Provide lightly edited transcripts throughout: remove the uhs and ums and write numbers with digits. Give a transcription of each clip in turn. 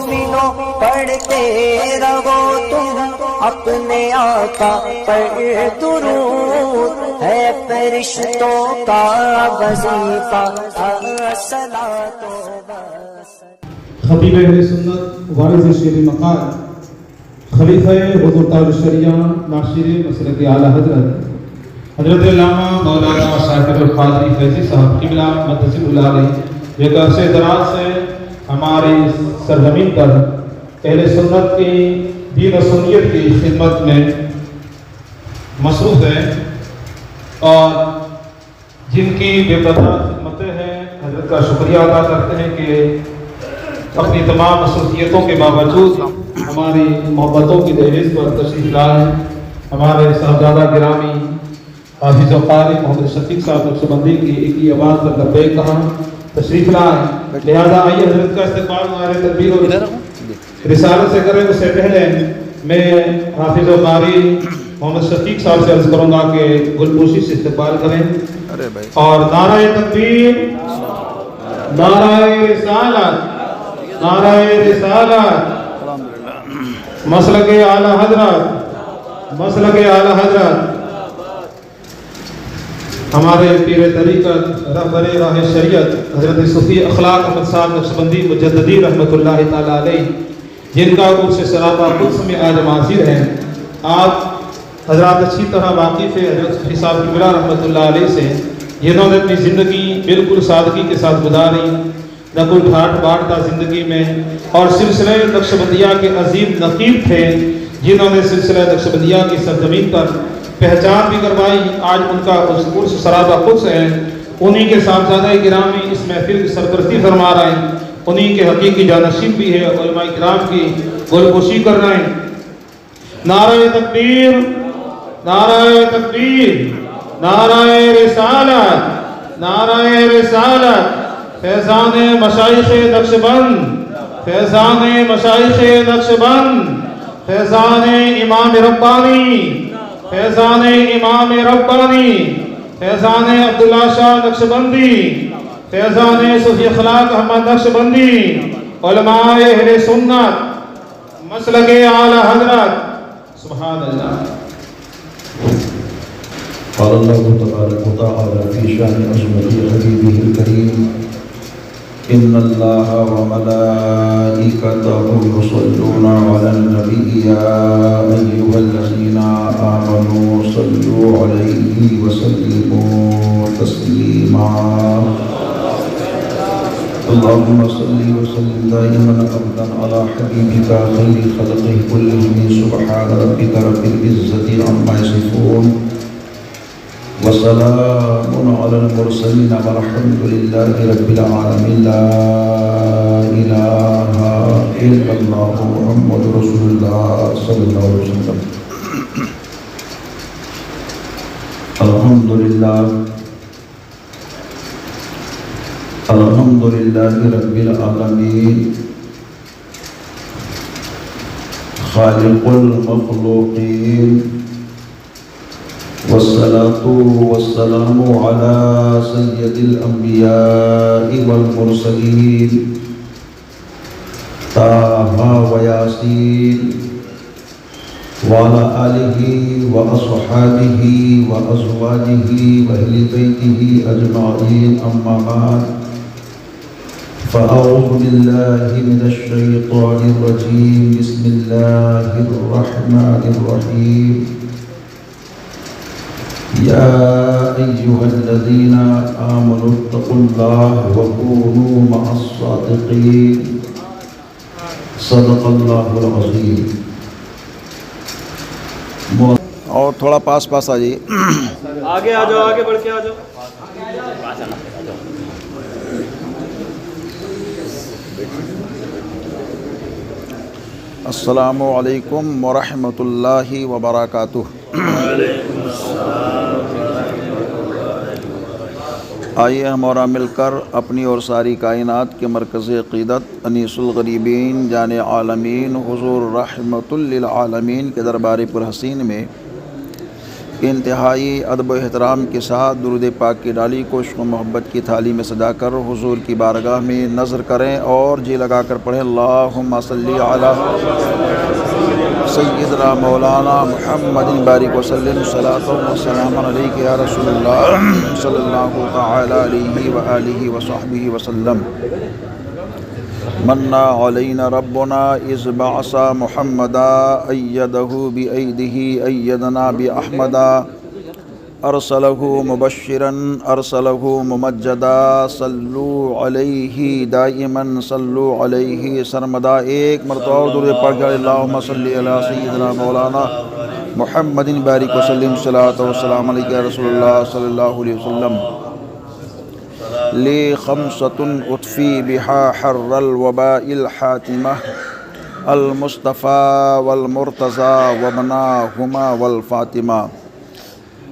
مومنوں پڑھتے رہو تم اپنے آقا پر درود، ہے فرشتوں کا وظیفہ الصلاۃ والسلام۔ خطیب اہل سنت وارث شیر مقام خلیفہ حضور تاج الشریعہ ناشر مسلک اعلیٰ حضرت علامہ مولانا شاکر القادری فیضی صاحب قبلہ مدثر اللہ علیہ جو عرصے دراز سے ہماری سرزمین پر اہل سنت کی دین و سنیت کی خدمت میں مصروف ہیں اور جن کی بے پناہ خدمتیں ہیں، حضرت کا شکریہ ادا کرتے ہیں کہ اپنی تمام مصروفیتوں کے باوجود ہماری محبتوں کی دہلیز پر تشریف لائے۔ ہمارے صاحبزادہ گرامی حافظ و قاری محمد شفیق صاحب نقشبندی کی ایک ہی آواز پر لبیک کہا تشریف لائے، لہذا آئیے حضرت کا استقبال ہمارے تدبیر و رسالت سے کریں۔ اس سے پہلے میں حافظ و قاری محمد شفیق صاحب سے عرض کروں گا کہ گل پوشی سے استقبال کریں اور نعرہ تکبیر، نعرہ رسالت، نعرہ رسالت، مسلک اعلیٰ حضرت، مسلک اعلیٰ حضرت، ہمارے پیر طریقت رہبر راہ شریعت حضرت صوفی اخلاق احمد صاحب نقشبندی مجددی رحمۃ اللہ تعالیٰ علیہ، جن کا عرص سراپا قدس میں آج حاضر ہیں۔ آپ حضرات اچھی طرح واقف ہیں حضرت صوفی صاحب قبلہ رحمۃ اللہ علیہ سے، جنہوں نے اپنی زندگی بالکل سادگی کے ساتھ گزاری، نہ کوئی ٹھاٹ باٹ تھا زندگی میں، اور سلسلہ نقشبندیہ کے عظیم نقیب تھے جنہوں نے سلسلہ نقشبندیہ کی سرزمین پر پہچان بھی کروائی۔ آج ان کا عرص سراپا قدس ہے، انہی کے صاحبزادہ گرامی اس محفل کی سرپرستی فرما رہے ہیں، انہی کے حقیقی جانشین بھی ہے، علماء کرام کی گلپوشی کر رہے ہیں۔ نعرہ تکبیر، نعرہ تکبیر، نعرہ رسالت، نعرہ رسالت، فیضان مشائخ نقشبند، فیضان مشائخ نقشبند، فیضان امام ربانی، فیضان امام ربانی، فیضان عبداللہ شاہ نقشبندی، فیضان صوفی اخلاق احمد نقشبندی، علماء اہل سنت، مسلک اعلیٰ حضرت، سبحان اللہ۔ قال الله تبارك وتعالى في شأن عظمة حبيبه الكريم إن الله وملائكته يصلون على النبي يا أيها الذين آمنوا صلوا عليه وسلموا تسليما اللهم صل وسلم دائما أبدا على حبيبك خير خلقه كلهم سبحان ربك رب العزة عما يصفون وسلام على المرسلين والحمد لله رب العالمين لا إله إلا الله محمد رسول الله صلى الله عليه وسلم الحمد لله رب العالمين خالق المخلوقين والصلاة والسلام على سيد الأنبياء والمرسلين طه وياسين وعلى آله وأصحابه وأزواجه وأهل بيته أجمعين أما بعد فأعوذ بالله من الشيطان الرجيم بسم الله الرحمن الرحيم يا أيها الذين آمنوا اتقوا الله وكونوا مع الصادقين صدق الله العظيم۔ اور تھوڑا پاس پاس آ جائیے، آگے آ جاؤ، آگے بڑھ کے آ جاؤ۔ السلام علیکم ورحمۃ اللہ وبرکاتہ۔ آئیے ہم اور مل کر اپنی اور ساری کائنات کے مرکز عقیدت انیس الغریبین جان عالمین حضور رحمت للعالمین کے دربار پر حسین میں انتہائی ادب و احترام کے ساتھ درود پاک کی ڈالی کو عشق و محبت کی تھالی میں سجا کر حضور کی بارگاہ میں نظر کریں اور جی لگا کر پڑھیں اللہم صلی علی سیدنا مولانا محمد بارک وسلم صلاۃ و سلام علیک یا رسول اللہ صلی اللہ تعالی علیہ وآلہ وصحبہ وسلم من علینا ربنا اذ بعث محمدا ایدہ بایدہ ایدنا باحمدا ارسلہ مبشرا ارسلہ ممجدا صلو علیہ دائما صلو علیہ سرمدا۔ ایک مرتبہ اور درود پڑھ کر اللہم صلی علی سیدنا مولانا محمد بارک وسلم صلاۃ و سلام علیک یا رسول اللہ صلی اللہ علیہ وسلم۔ لی خمسۃ اطفی بہا حر الوباء الحاتمہ المصطفیٰ والمرتضیٰ وابناہما والفاطمہ۔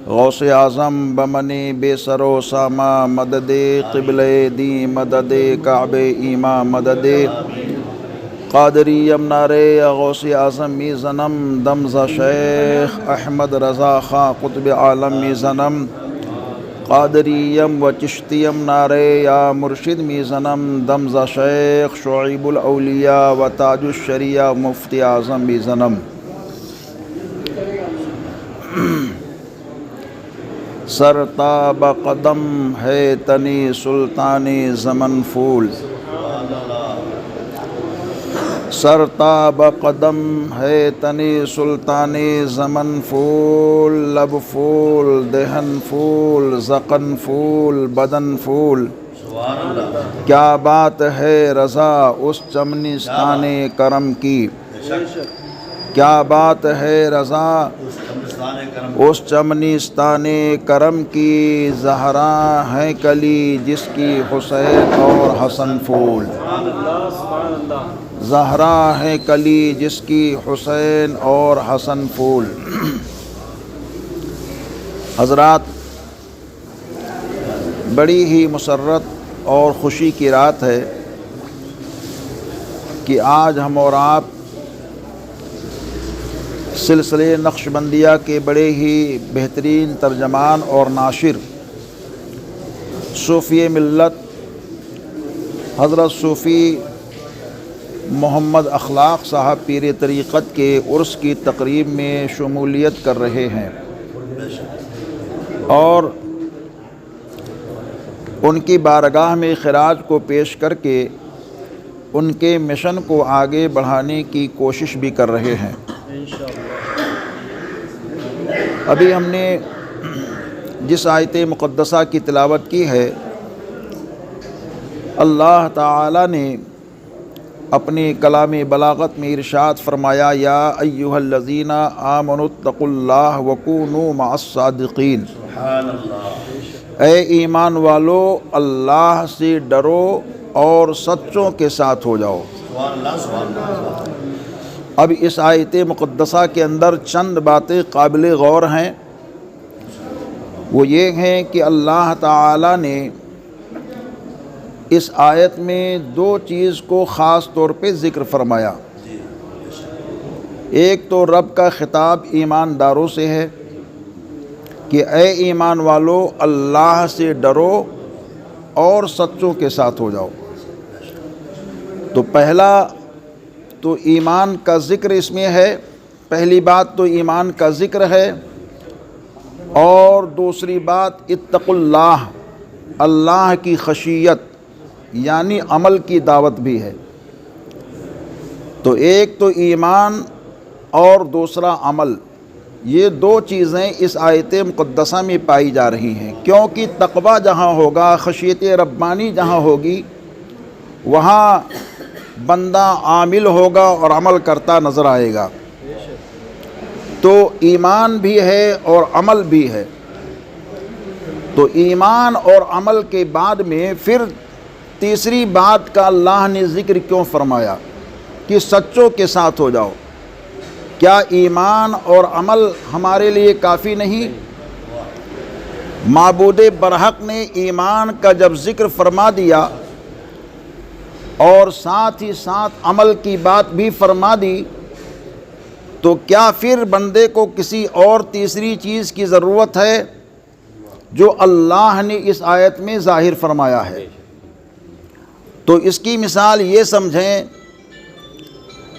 غوث اعظم بمنی بے سر و ساما مدد قبل دی مدد کعب ایما مدد قادری یمنارے غوث اعظم می زنم دمزہ شیخ احمد رضا خاں قطب عالم می زنم قادریم و چشتیم نارے یا مرشد می زنم دمزہ شیخ شعیب الاولیاء و تاج الشریعہ مفتی اعظم می زنم۔ سرتاب قدم ہے تنی سلطانی زمن پھول، سرتاب قدم ہے تنی سلطانی زمن پھول، لب پھول دہن پھول زقن پھول بدن پھول، کیا بات ہے رضا اس چمنستان کرم کی، کیا بات ہے رضا اس چمنستان کرم کی، زہرا ہے کلی جس کی حسین اور حسن پھول، زہرا ہے کلی جس کی حسین اور حسن پھول۔ حضرات، بڑی ہی مسرت اور خوشی کی رات ہے کہ آج ہم اور آپ سلسلے نقش بندیہ کے بڑے ہی بہترین ترجمان اور ناشر صوفی ملت حضرت صوفی محمد اخلاق صاحب پیر طریقت کے عرس کی تقریب میں شمولیت کر رہے ہیں، اور ان کی بارگاہ میں خراج کو پیش کر کے ان کے مشن کو آگے بڑھانے کی کوشش بھی کر رہے ہیں۔ ابھی ہم نے جس آیت مقدسہ کی تلاوت کی ہے، اللہ تعالی نے اپنی کلام بلاغت میں ارشاد فرمایا یا ایھا الذین آمنوا اتقوا اللہ وکونوا مع الصادقین، اے ایمان والو اللہ سے ڈرو اور سچوں کے ساتھ ہو جاؤ۔ اب اس آیت مقدسہ کے اندر چند باتیں قابل غور ہیں، وہ یہ ہیں کہ اللہ تعالی نے اس آیت میں دو چیز کو خاص طور پہ ذکر فرمایا۔ ایک تو رب کا خطاب ایمانداروں سے ہے کہ اے ایمان والو اللہ سے ڈرو اور سچوں کے ساتھ ہو جاؤ۔ تو پہلا تو ایمان کا ذکر اس میں ہے، پہلی بات تو ایمان کا ذکر ہے، اور دوسری بات اتقوا اللہ، اللہ کی خشیت یعنی عمل کی دعوت بھی ہے۔ تو ایک تو ایمان اور دوسرا عمل، یہ دو چیزیں اس آیت مقدسہ میں پائی جا رہی ہیں، کیونکہ تقویٰ جہاں ہوگا، خشیت ربانی جہاں ہوگی، وہاں بندہ عامل ہوگا اور عمل کرتا نظر آئے گا۔ تو ایمان بھی ہے اور عمل بھی ہے۔ تو ایمان اور عمل کے بعد میں پھر تیسری بات کا اللہ نے ذکر کیوں فرمایا کہ سچوں کے ساتھ ہو جاؤ؟ کیا ایمان اور عمل ہمارے لیے کافی نہیں؟ معبود برحق نے ایمان کا جب ذکر فرما دیا اور ساتھ ہی ساتھ عمل کی بات بھی فرما دی، تو کیا پھر بندے کو کسی اور تیسری چیز کی ضرورت ہے جو اللہ نے اس آیت میں ظاہر فرمایا ہے؟ تو اس کی مثال یہ سمجھیں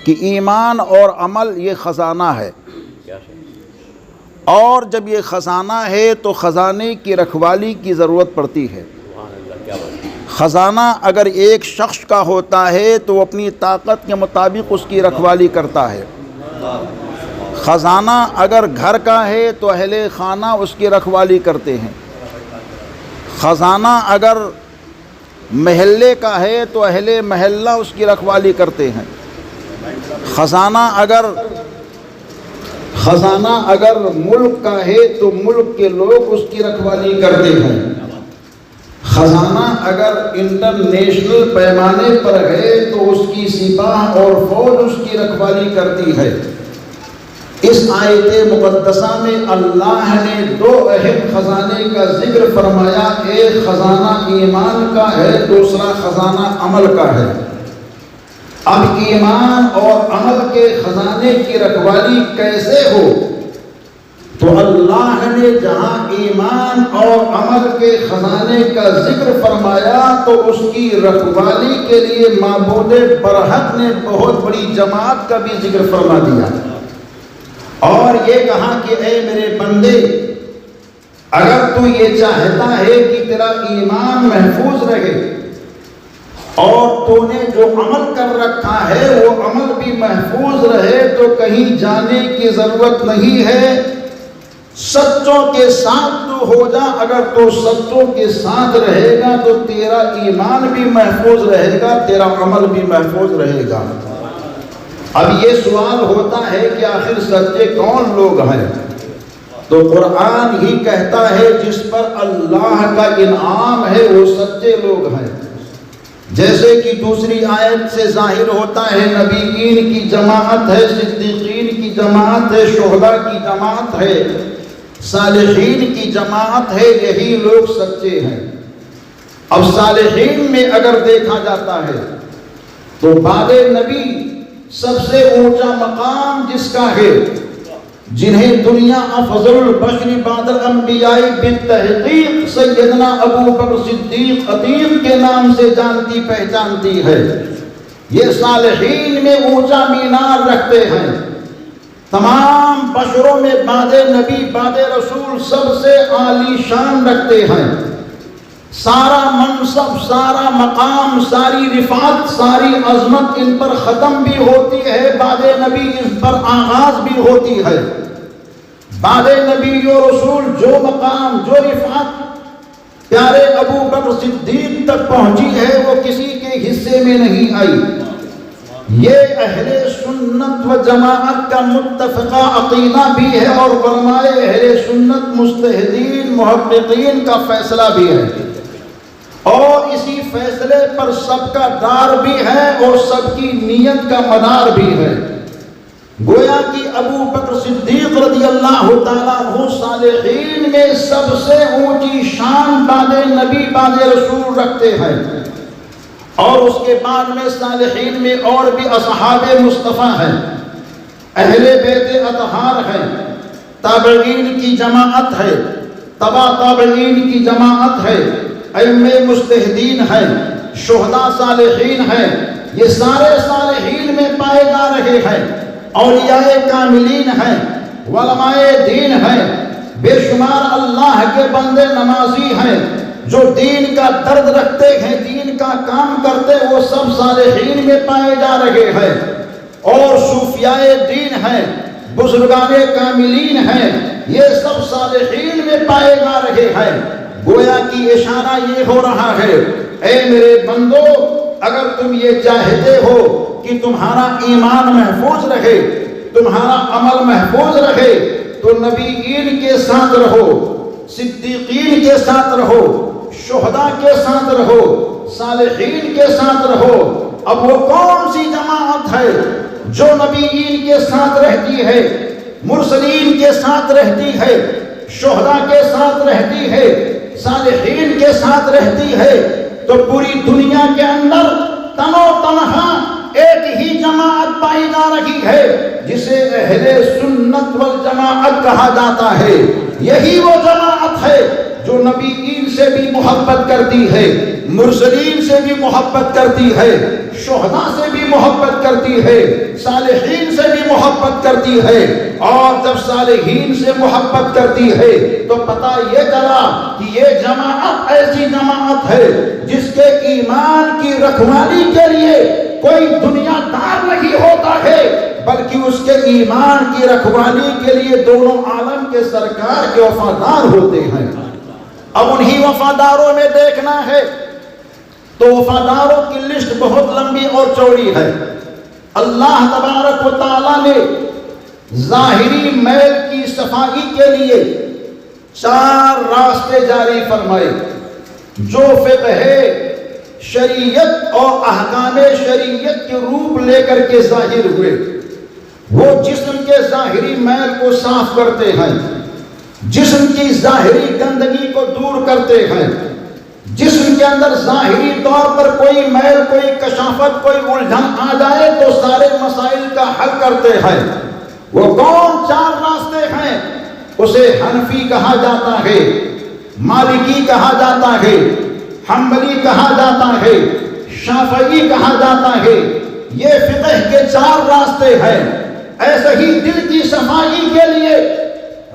کہ ایمان اور عمل یہ خزانہ ہے، اور جب یہ خزانہ ہے تو خزانے کی رکھوالی کی ضرورت پڑتی ہے۔ خزانہ اگر ایک شخص کا ہوتا ہے تو وہ اپنی طاقت کے مطابق اس کی رکھوالی کرتا ہے۔ خزانہ اگر گھر کا ہے تو اہل خانہ اس کی رکھوالی کرتے ہیں۔ خزانہ اگر محلے کا ہے تو اہل محلہ اس کی رکھوالی کرتے ہیں۔ خزانہ اگر ملک کا ہے تو ملک کے لوگ اس کی رکھوالی کرتے ہیں۔ خزانہ اگر انٹرنیشنل پیمانے پر ہے تو اس کی سپاہ اور فوج اس کی رکھوالی کرتی ہے۔ اس آیت مقدسہ میں اللہ نے دو اہم خزانے کا ذکر فرمایا، ایک خزانہ ایمان کا ہے، دوسرا خزانہ عمل کا ہے۔ اب ایمان اور عمل کے خزانے کی رکھوالی کیسے ہو؟ تو اللہ نے جہاں ایمان اور عمل کے خزانے کا ذکر فرمایا تو اس کی رکھوالی کے لیے معبود برحق نے بہت بڑی جماعت کا بھی ذکر فرما دیا، اور یہ کہا کہ اے میرے بندے، اگر تو یہ چاہتا ہے کہ تیرا ایمان محفوظ رہے اور تو نے جو عمل کر رکھا ہے وہ عمل بھی محفوظ رہے، تو کہیں جانے کی ضرورت نہیں ہے، سچوں کے ساتھ تو ہو جا۔ اگر تو سچوں کے ساتھ رہے گا تو تیرا ایمان بھی محفوظ رہے گا، تیرا عمل بھی محفوظ رہے گا۔ اب یہ سوال ہوتا ہے کہ آخر سچے کون لوگ ہیں؟ تو قرآن ہی کہتا ہے جس پر اللہ کا انعام ہے وہ سچے لوگ ہیں۔ جیسے کہ دوسری آیت سے ظاہر ہوتا ہے، نبیین کی جماعت ہے، صدیقین کی جماعت ہے، شہداء کی جماعت ہے، صالحین کی جماعت ہے، یہی لوگ سچے ہیں۔ اب صالحین میں اگر دیکھا جاتا ہے تو بعد نبی سب سے اونچا مقام جس کا ہے، جنہیں دنیا افضل البشر بعد الانبیاء بالتحقیق سیدنا ابو بکر صدیق عتیق کے نام سے جانتی پہچانتی ہے، یہ صالحین میں اونچا مینار رکھتے ہیں۔ تمام بشروں میں بعد نبی بعد رسول سب سے عالی شان رکھتے ہیں۔ سارا منصب، سارا مقام، ساری رفعت، ساری عظمت ان پر ختم بھی ہوتی ہے، بعد نبی اس پر آغاز بھی ہوتی ہے۔ بعد نبی و رسول جو مقام، جو رفعت پیارے ابو بکر صدیق تک پہنچی ہے وہ کسی کے حصے میں نہیں آئی۔ یہ اہل سنت و جماعت کا متفقہ عقیدہ بھی ہے، اور علماء اہل سنت مجتہدین محققین کا فیصلہ بھی ہے، اور اسی فیصلے پر سب کا دار بھی ہے اور سب کی نیت کا مدار بھی ہے۔ گویا کہ ابو بکر صدیق رضی اللہ تعالیٰ عنہ صالحین میں سب سے اونچی شان بعد نبی بعد رسول رکھتے ہیں، اور اس کے بعد میں صالحین میں اور بھی اصحاب مصطفیٰ ہیں، اہل بیت اطہار ہیں، تابعین کی جماعت ہے، تبع تابعین کی جماعت ہے، ائمہ مجتہدین ہیں، شہداء صالحین ہیں، یہ سارے صالحین میں پائے جا رہے ہیں، اولیاء کاملین ہیں، علماء دین ہیں، بے شمار اللہ کے بندے نمازی ہیں جو دین کا درد رکھتے ہیں، دین کا کام کرتے، وہ سب صالحین میں پائے جا رہے ہیں، اور صوفیاء دین ہیں، بزرگان کاملین ہیں، یہ سب صالحین میں پائے جا رہے ہیں۔ گویا کی اشارہ یہ ہو رہا ہے، اے میرے بندو، اگر تم یہ چاہتے ہو کہ تمہارا ایمان محفوظ رہے، تمہارا عمل محفوظ رہے، تو نبیین کے ساتھ رہو، صدیقین کے ساتھ رہو، شہداء کے ساتھ رہو، صالحین کے ساتھ رہو۔ اب وہ کون سی جماعت ہے جو نبیین کے ساتھ رہتی ہے، مرسلین کے ساتھ رہتی ہے، شہداء کے ساتھ رہتی ہے، صالحین کے ساتھ رہتی ہے؟ تو پوری دنیا کے اندر تنو تنہا ایک ہی جماعت پائی جا رہی ہے، جسے اہل سنت والجماعت کہا جاتا ہے۔ یہی وہ جماعت ہے جو نبیین سے بھی محبت کرتی ہے، مرسلین سے بھی محبت کرتی ہے، شہداء سے بھی محبت کرتی ہے، صالحین سے بھی محبت کرتی ہے۔ اور جب صالحین سے محبت کرتی ہے تو پتہ یہ چلا کہ یہ جماعت ایسی جماعت ہے جس کے ایمان کی رکھوالی کے لیے کوئی دنیا دار نہیں ہوتا ہے، بلکہ اس کے ایمان کی رکھوالی کے لیے دونوں عالم کے سرکار کے وفادار ہوتے ہیں۔ اب انہی وفاداروں میں دیکھنا ہے تو وفاداروں کی لسٹ بہت لمبی اور چوڑی ہے۔ اللہ تبارک و تعالیٰ نے ظاہری میل کی صفائی کے لیے 4 راستے جاری فرمائے جو فقہ شریعت اور احکام شریعت کے روپ لے کر کے ظاہر ہوئے۔ وہ جسم کے ظاہری میل کو صاف کرتے ہیں، جسم کی ظاہری گندگی کو دور کرتے ہیں، جسم کے اندر ظاہری طور پر کوئی میل، کوئی کشافت، کوئی الجھن آ جائے تو سارے مسائل کا حل کرتے ہیں۔ وہ کون 4 راستے ہیں؟ اسے حنفی کہا جاتا ہے، مالکی کہا جاتا ہے، حنبلی کہا جاتا ہے، شافعی کہا جاتا ہے۔ یہ فقہ کے 4 راستے ہیں۔ ایسے ہی دل کی صفائی کے لیے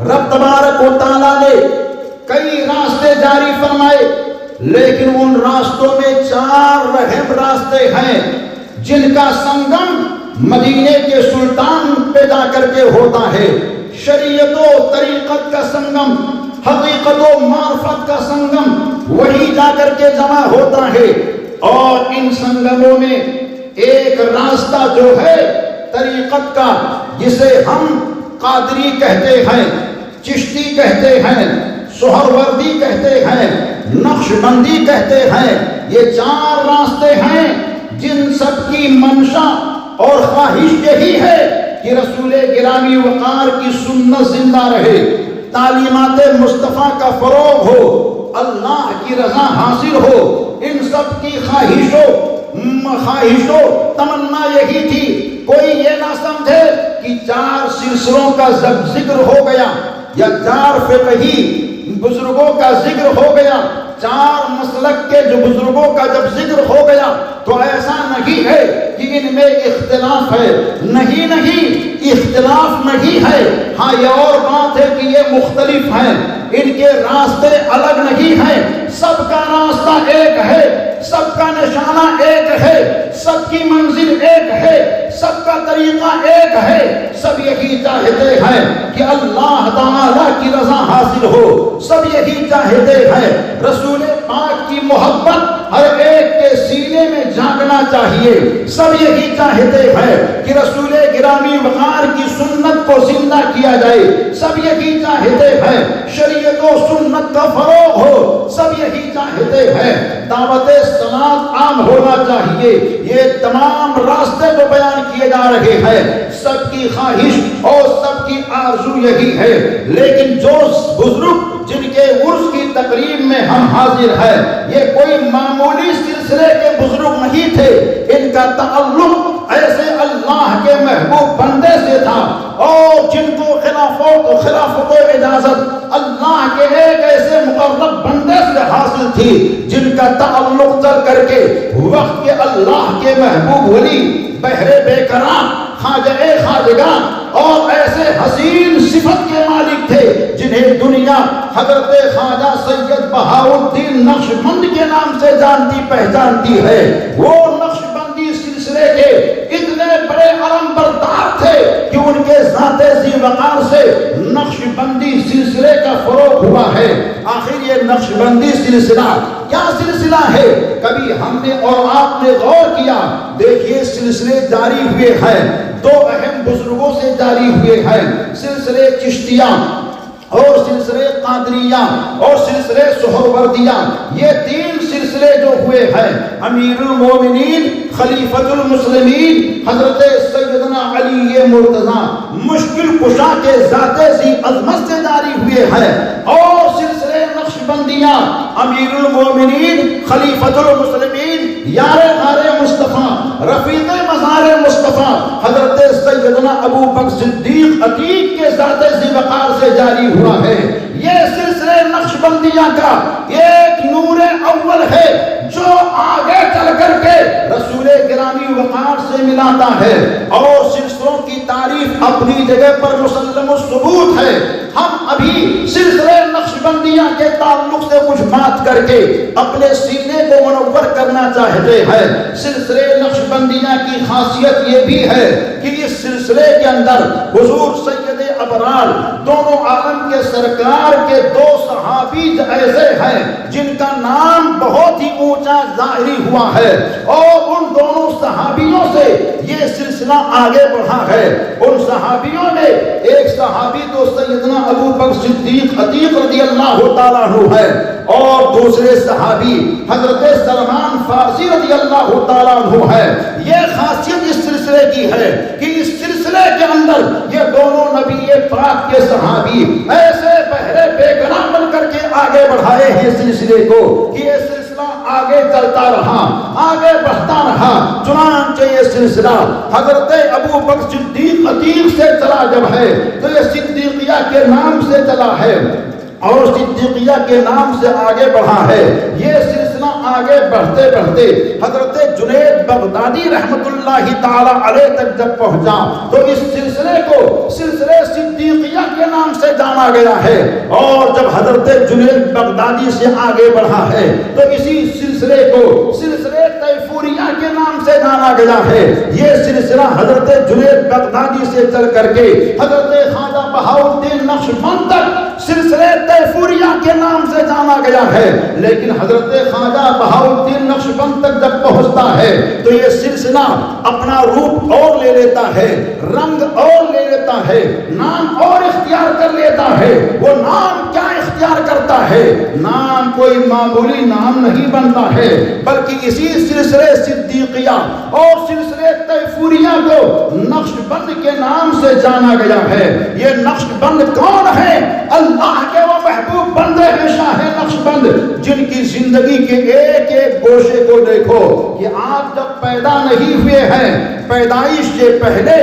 رب تبارک و تعالیٰ نے کئی راستے جاری فرمائے، لیکن ان راستوں میں 4 اہم راستے ہیں جن کا سنگم مدینے کے سلطان پہ جا کر کے ہوتا ہے۔ شریعت و طریقت کا سنگم، حقیقت و معرفت کا سنگم وہی جا کر کے جمع ہوتا ہے۔ اور ان سنگموں میں ایک راستہ جو ہے طریقت کا، جسے ہم قادری کہتے ہیں، چشتی کہتے ہیں، سہروردی کہتے ہیں، نقش بندی کہتے ہیں، یہ 4 راستے ہیں جن سب کی منشا اور خواہش یہی ہے کہ رسول گرامی وقار کی سنت زندہ رہے، تعلیمات مصطفیٰ کا فروغ ہو، اللہ کی رضا حاصل ہو۔ ان سب کی خواہش و تمنا یہی تھی۔ کوئی یہ نہ سمجھے کہ 4 سلسلوں کا جب ذکر ہو گیا یا 4 فقہی بزرگوں کا ذکر ہو گیا، 4 مسلک کے جو بزرگوں کا جب ذکر ہو گیا تو ایسا نہیں ہے کہ ان میں اختلاف ہے۔ نہیں، اختلاف نہیں ہے۔ ہاں یہ اور بات ہے کہ یہ مختلف ہیں، ان کے راستے الگ نہیں ہیں۔ سب کا راستہ ایک ہے، سب کا نشانہ ایک ہے، سب کی منزل ایک ہے، سب کا طریقہ ایک ہے۔ سب یہی چاہتے ہیں کہ اللہ تعالیٰ کی رضا حاصل ہو، سب یہی چاہتے ہیں رسول پاک کی محبت ہر ایک کے سینے میں جاگنا چاہیے۔ سب یہی چاہتے ہیں کہ رسول گرامی وقار کی سنت کو زندہ کیا جائے۔ سب یہی چاہتے ہیں شریعت و سنت کا فروغ ہو۔ سب یہی چاہتے ہیں دعوت سماعت عام ہونا چاہیے۔ یہ تمام راستے جو بیان کیے جا رہے ہیں، سب کی خواہش اور سب کی آرزو یہی ہے۔ لیکن جو بزرگ جن کے عرس کی تقریب میں ہم حاضر ہیں، یہ کوئی معمولی سلسلے کے بزرگ نہیں تھے۔ ان کا تعلق ایسے اللہ کے محبوب بندے سے تھا، اور جن کو خلافت و اجازت اللہ کے ایک ایسے مقرب بندے سے حاصل تھی، جن کا تعلق چل کر کے وقت کے اللہ کے محبوب ولی بحر بے قرار خواجہ خواجگاں اور ایسے حسین صفت کے مالک تھے جنہیں دنیا حضرت خواجہ سید بہاؤالدین نقش بند کے نام سے جانتی پہچانتی ہے۔ وہ نقش بندی سلسلے کے اتنے بڑے علم بردار تھے کہ ان کے ذات ذی وقار سے نقش بندی سلسلے کا فروغ ہوا ہے۔ آخر یہ نقش بندی سلسلہ کیا سلسلہ ہے؟ کبھی ہم نے اور آپ نے غور کیا؟ دیکھیے سلسلے جاری ہوئے ہیں، 2 اہم بزرگوں سے جاری ہوئے ہیں، سلسلے چشتیہ اور سلسلے قادریہ اور سلسلے سہروردیہ۔ یہ 3 سلسلے جو ہوئے ہیں، امیر المومنین خلیفۃ المسلمین حضرت سیدنا علی مرتضیٰ مشکل کشا کے ذات ذی عظمت سے جاری ہوئے ہیں، اور سلسلے نقشبندیہ امیر المومنین خلیفۃ المسلمین یار غار مصطفیٰ رفیق مزار مصطفیٰ حضرت سیدنا سیدنا ابو بکر صدیق عتیق کے ذات ذی وقار سے جاری ہوا ہے۔ یہ سلسلے نقشبندیہ کا ایک نور اول ہے جو آگے چل کر کے رسول گرامی وقار سے ملاتا ہے، اور سلسلوں کی تعریف اپنی جگہ پر مسلم الثبوت ہے۔ ہم ابھی سلسلے نقشبندیہ کے تعلق سے کچھ بات کر کے اپنے سینے کو منور کرنا چاہتے ہیں۔ سلسلے نقشبندیہ کی خاصیت یہ بھی ہے کہ اس سلسلے کے اندر حضور سید ابرار دونوں عالم کے سرکار کے دو صحابی ایسے ہیں جن کا نام بہت ہی اونچا ظاہری ہوا ہے، اور ان دونوں صحابیوں سے یہ سلسلہ آگے بڑھا ہے۔ ان صحابیوں میں ایک صحابی تو سیدنا ابو بکر صدیق عتیق رضی اللہ تعالیٰ عنہ ہے، اور دوسرے صحابی حضرت سلمان فارسی رضی اللہ تعالیٰ عنہ ہے۔ یہ خاصیت اس سلسلے کی ہے کہ اس سلسلے کے اندر یہ دونوں نبی پاک کے صحابی ایسے بہرے بے گناہ بن کر کے آگے بڑھائے ہیں سلسلے کو کہ یہ سلسلہ آگے چلتا رہا، آگے بڑھتا رہا۔ چنانچہ یہ سلسلہ حضرت ابو بکر صدیق عتیق سے چلا جب ہے تو یہ صدیقیہ کے نام سے چلا ہے، اور صدیقیہ کے نام سے آگے بڑھا ہے۔ یہ سلسلہ آگے بڑھتے بڑھتے حضرت جنید بغدادی رحمت اللہ تعالی علیہ تک جب پہنچا تو اس سلسلے کو سلسلے صدیقیہ کے نام سے جانا گیا ہے، اور جب حضرت جنید بغدادی سے آگے بڑھا ہے تو اسی سلسلے کو سلسلے تیفوریہ کے نام سے جانا گیا ہے۔ یہ سلسلہ حضرت جنید بغدادی سے چل کر کے حضرت خواجہ بہاؤالدین نقشبند تک سلسلے تیفوریہ کے نام سے جانا گیا ہے، لیکن حضرت خواجہ بہاؤالدین نقشبند تک جب پہنچتا ہے تو یہ سلسلہ اپنا روپ اور لے لیتا ہے، رنگ اور لے لیتا ہے، نام اور اختیار کر لیتا ہے۔ وہ نام کیا اختیار کرتا ہے؟ نام کوئی معمولی نام نہیں بنتا ہے، بلکہ اسی سلسلے صدیقیہ اور سلسلے تیفوریہ کو نقشبند کے نام سے جانا گیا ہے۔ یہ نقشبند کون ہے؟ اللہ کے وہ محبوب بندے ہیں شاہ نقشبند، جن کی زندگی کے ایک ایک گوشے کو دیکھو کہ آپ جب پیدا نہیں ہوئے ہیں، پیدائش سے پہلے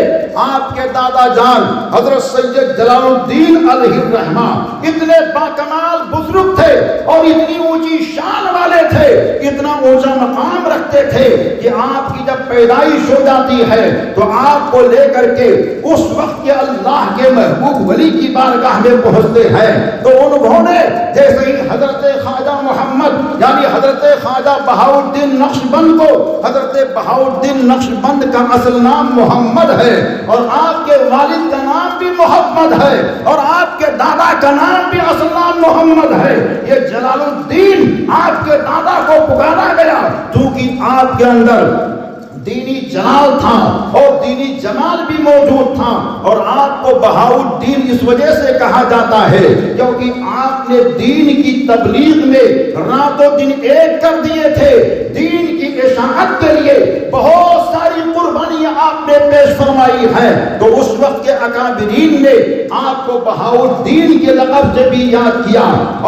آپ کے دادا جان حضرت سید جلال الدین علیہ الرحمہ اتنے باکمال بزرگ تھے اور اتنی اونچی شان والے تھے، اتنا اونچا مقام رکھتے تھے کہ آپ کی جب پیدائش ہو جاتی ہے تو آپ کو لے کر کے اس وقت کے اللہ کے محبوب ولی کی بارگاہ میں پہنچتے ہیں، تو انہوں نے جیسے ہی حضرت خواجہ محمد یعنی حضرت خواجہ بہاؤالدین نقشبند کو، حضرت بہاؤالدین نقشبند کا اصل نام محمد ہے، اور آپ کے والد کا نام بھی محمد ہے، اور آپ کے دادا کا نام بھی اصل نام محمد ہے۔ یہ جلال الدین آپ کے دادا کو پکارا گیا کیونکہ آپ کے اندر دینی جلال تھا اور دینی جمال بھی موجود تھا، اور آپ کو بہاؤالدین اس وجہ سے کہا جاتا ہے کیونکہ آپ نے دین کی تبلیغ میں رات و دن ایک کر دیے تھے۔ دین کی اشاعت کے لیے بہت ساری قربانیاں آپ نے پیش فرمائی ہیں، تو اس وقت کے اکابرین نے آپ کو بہاؤالدین کے لقب سے بھی یاد کیا،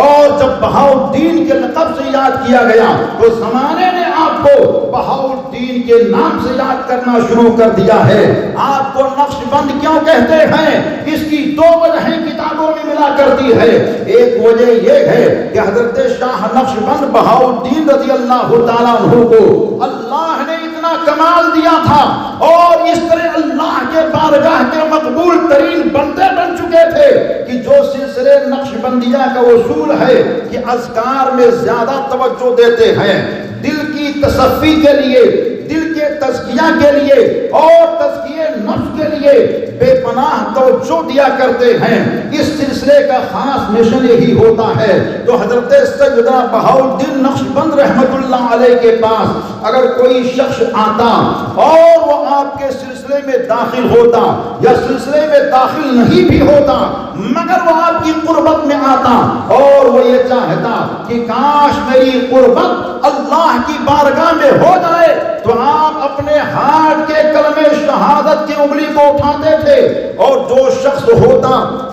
اور جب بہاؤالدین کے لقب سے یاد کیا گیا تو زمانے نے آپ کو بہاؤالدین کے نام سے یاد کرنا شروع کر دیا ہے۔ آپ کو نقشبند کیوں کہتے ہیں؟ اس کی دو وجہیں کتابوں میں ملا کرتی ہے۔ ایک وجہ یہ ہے کہ حضرت شاہ نقشبند بہاؤالدین رضی اللہ تعالیٰ عنہ کو اللہ نے اتنا کمال دیا تھا، اور اس طرح اللہ کے بارگاہ کے مقبول ترین بندے بن چکے تھے کہ جو سلسلے نقشبندیہ کا اصول ہے کہ اذکار میں زیادہ توجہ دیتے ہیں، دل کی تصفی کے لیے، دل کے تزکیہ کے لیے اور تزکیہ نفس کے لیے بے پناہ توجہ دیا کرتے ہیں۔ اس سلسلے کا خاص مشن یہی ہوتا ہے۔ تو حضرت سیدنا بہاؤالدین نقشبند رحمت اللہ علیہ کے پاس اگر کوئی شخص آتا اور وہ آپ کے سلسلے میں داخل ہوتا یا سلسلے میں داخل نہیں بھی ہوتا مگر وہ آپ کی قربت میں آتا اور وہ یہ چاہتا کہ کاش میری قربت اللہ کی بارگاہ میں ہو جائے، تو آپ اپنے ہاتھ کے کلمہ شہادت کی انگلی کو اٹھاتے تھے اور جو شخص ہوتا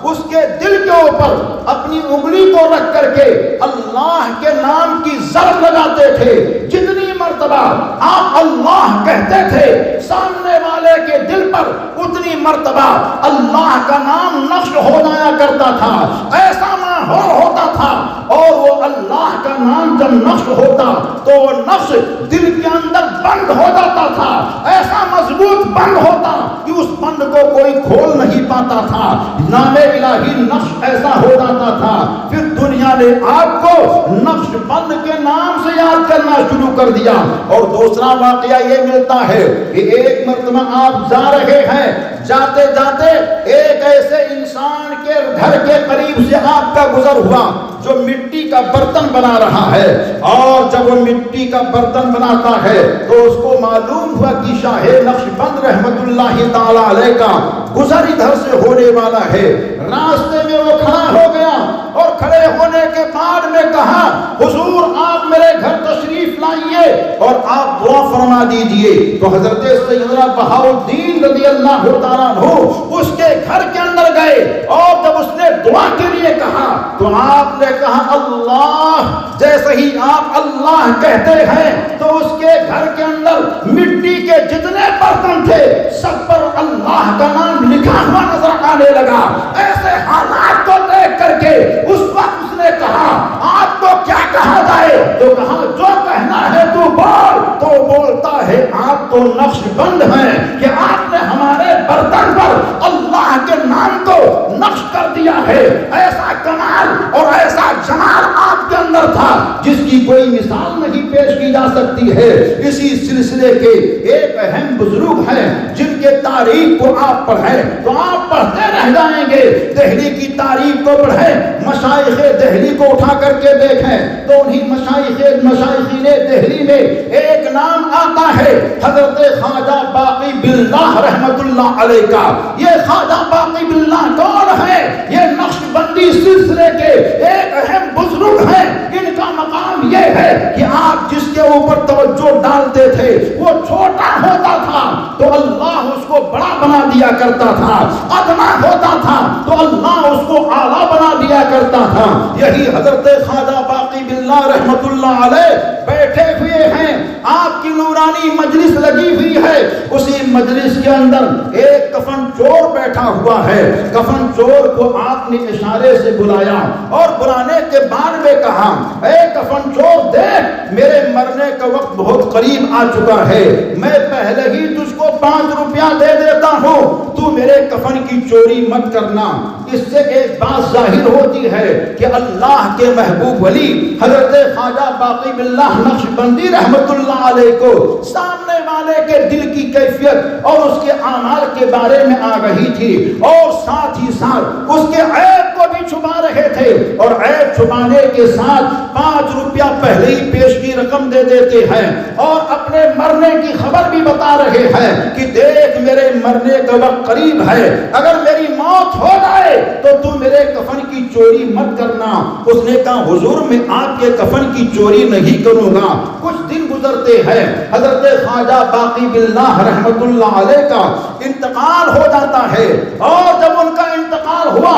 اس کے دل کے اوپر اپنی انگلی کو رکھ کر کے اللہ کے نام کی ضرب لگاتے تھے۔ جتنی مرتبہ مرتبہ آپ اللہ کہتے تھے سامنے والے کے دل پر اتنی مرتبہ اللہ کا نام نقش ہو جایا کرتا تھا، ایسا ماحول ہوتا تھا، اور وہ اللہ کا نام جب نقش ہوتا تو وہ نقش دل کے اندر بند ہو جاتا تھا، ایسا مضبوط بند ہوتا کہ اس بند کو کوئی کھول نہیں پاتا تھا، نام الہی نقش ایسا ہو جاتا تھا۔ پھر دنیا نے آپ کو نقش بند کے نام سے یاد کرنا شروع کر دیا۔ اور دوسرا واقعہ یہ ملتا ہے کہ ایک مرتبہ آپ جا رہے ہیں، جاتے جاتے ایک ایسے انسان کے گھر کے قریب سے آپ کا گزر ہوا جو مٹی کا برتن بنا رہا ہے، اور جب وہ مٹی کا برتن بناتا ہے تو اس کو معلوم ہوا کہ شاہ نقش بند رحمت اللہ تعالی علیہ کا گزر ادھر سے ہونے والا ہے۔ راستے میں وہ کھڑا ہو گیا اور کھڑے ہونے کے بعد میں کہا حضور آپ میرے گھر تشریف لائیے اور آپ دعا فرما دیجئے۔ تو حضرت سیدنا بہاؤالدین رضی اللہ تعالیٰ عنہ اس کے گھر کے اندر گئے، اور جب اس نے دعا کے لیے کہا تو آپ نے کہا اللہ، جیسے ہی آپ اللہ کہتے ہیں تو اس کے گھر کے اندر مٹی کے جتنے برتن تھے سب پر اللہ کا نام لکھا ہوا نظر آنے لگا۔ ایسے حالات کو دیکھ کر کے اس وقت اس نے کہا آپ کو کیا کہا جائے؟ تو کہا جو کہنا ہے تو بول۔ تو بولتا ہے آپ تو نقش بند ہیں کہ آپ نے ہمارے برتن پر اللہ کے نام کو نقش کر دیا ہے۔ ایسا کمال اور ایسا جمال آپ کے اندر تھا جس کی کوئی مثال نہیں پیش کی جا سکتی ہے۔ اسی سلسلے کے ایک اہم بزرگ ہیں جن کے تاریخ کو آپ پڑھیں تو آپ پڑھتے رہ جائیں گے۔ دہلی کی تاریخ کو پڑھیں، مشائخ دہلی کو اٹھا کر کے دیکھیں تو انہی مشائخین دہلی میں ایک نام آتا ہے حضرت خواجہ باقی باللہ رحمت اللہ علیہ کا۔ یہ خواجہ باقی باللہ کون ہے؟ یہ نقش بندی سلسلے کے ایک اہم بزرگ ہیں۔ ان کا مقام یہ ہے کہ آپ جس کے اوپر توجہ ڈالتے تھے وہ چھوٹا ہوتا تھا تو اللہ اس کو بڑا بنا دیا کرتا تھا، ادنا ہوتا تھا تو اللہ اس کو اعلیٰ بنا دیا کرتا تھا۔ یہی حضرت خواجہ باقی باللہ رحمت اللہ علیہ بیٹھے ہوئے ہیں، آپ کی نورانی مجلس لگی ہوئی ہے، اسی مجلس کے اندر ایک کفن چور بیٹھا ہوا ہے۔ کفن چور کو آپ نے اشارے سے بلایا اور بلانے کے بعد میں کہا اے کفن چور دیکھ میرے مرنے کا وقت بہت قریب آ چکا ہے، میں پہلے ہی تجھ کو 5 روپیہ دے دیتا ہوں، تو میرے کفن کی چوری مت کرنا۔ اس سے ایک بات ظاہر ہوتی ہے کہ اللہ کے محبوب ولی حضرت خواجہ باقی باللہ نقش بندی رحمت اللہ علیہ کو سامنے والے کے دل کی کیفیت اور اس کے اعمال کے بارے میں آگہی تھی، اور ساتھ ہی ساتھ اس کے عیب کو بھی چھپا رہے تھے، اور عیب چھپانے کے ساتھ 5 روپیہ پہلے ہی پیش کی رقم دے دیتے ہیں، اور اپنے مرنے کی خبر بھی بتا رہے ہیں کہ دیکھ میرے مرنے کا وقت قریب ہے، اگر میری موت ہو جائے تو تم میرے کفن کی چوری مت کرنا۔ اس نے کہا حضور میں آپ کے کفن کی چوری نہیں کروں گا۔ کچھ دن گزرتے ہیں، حضرت خواجہ باقی باللہ رحمت اللہ علیہ کا انتقال ہو جاتا ہے، اور جب ان کا انتقال ہوا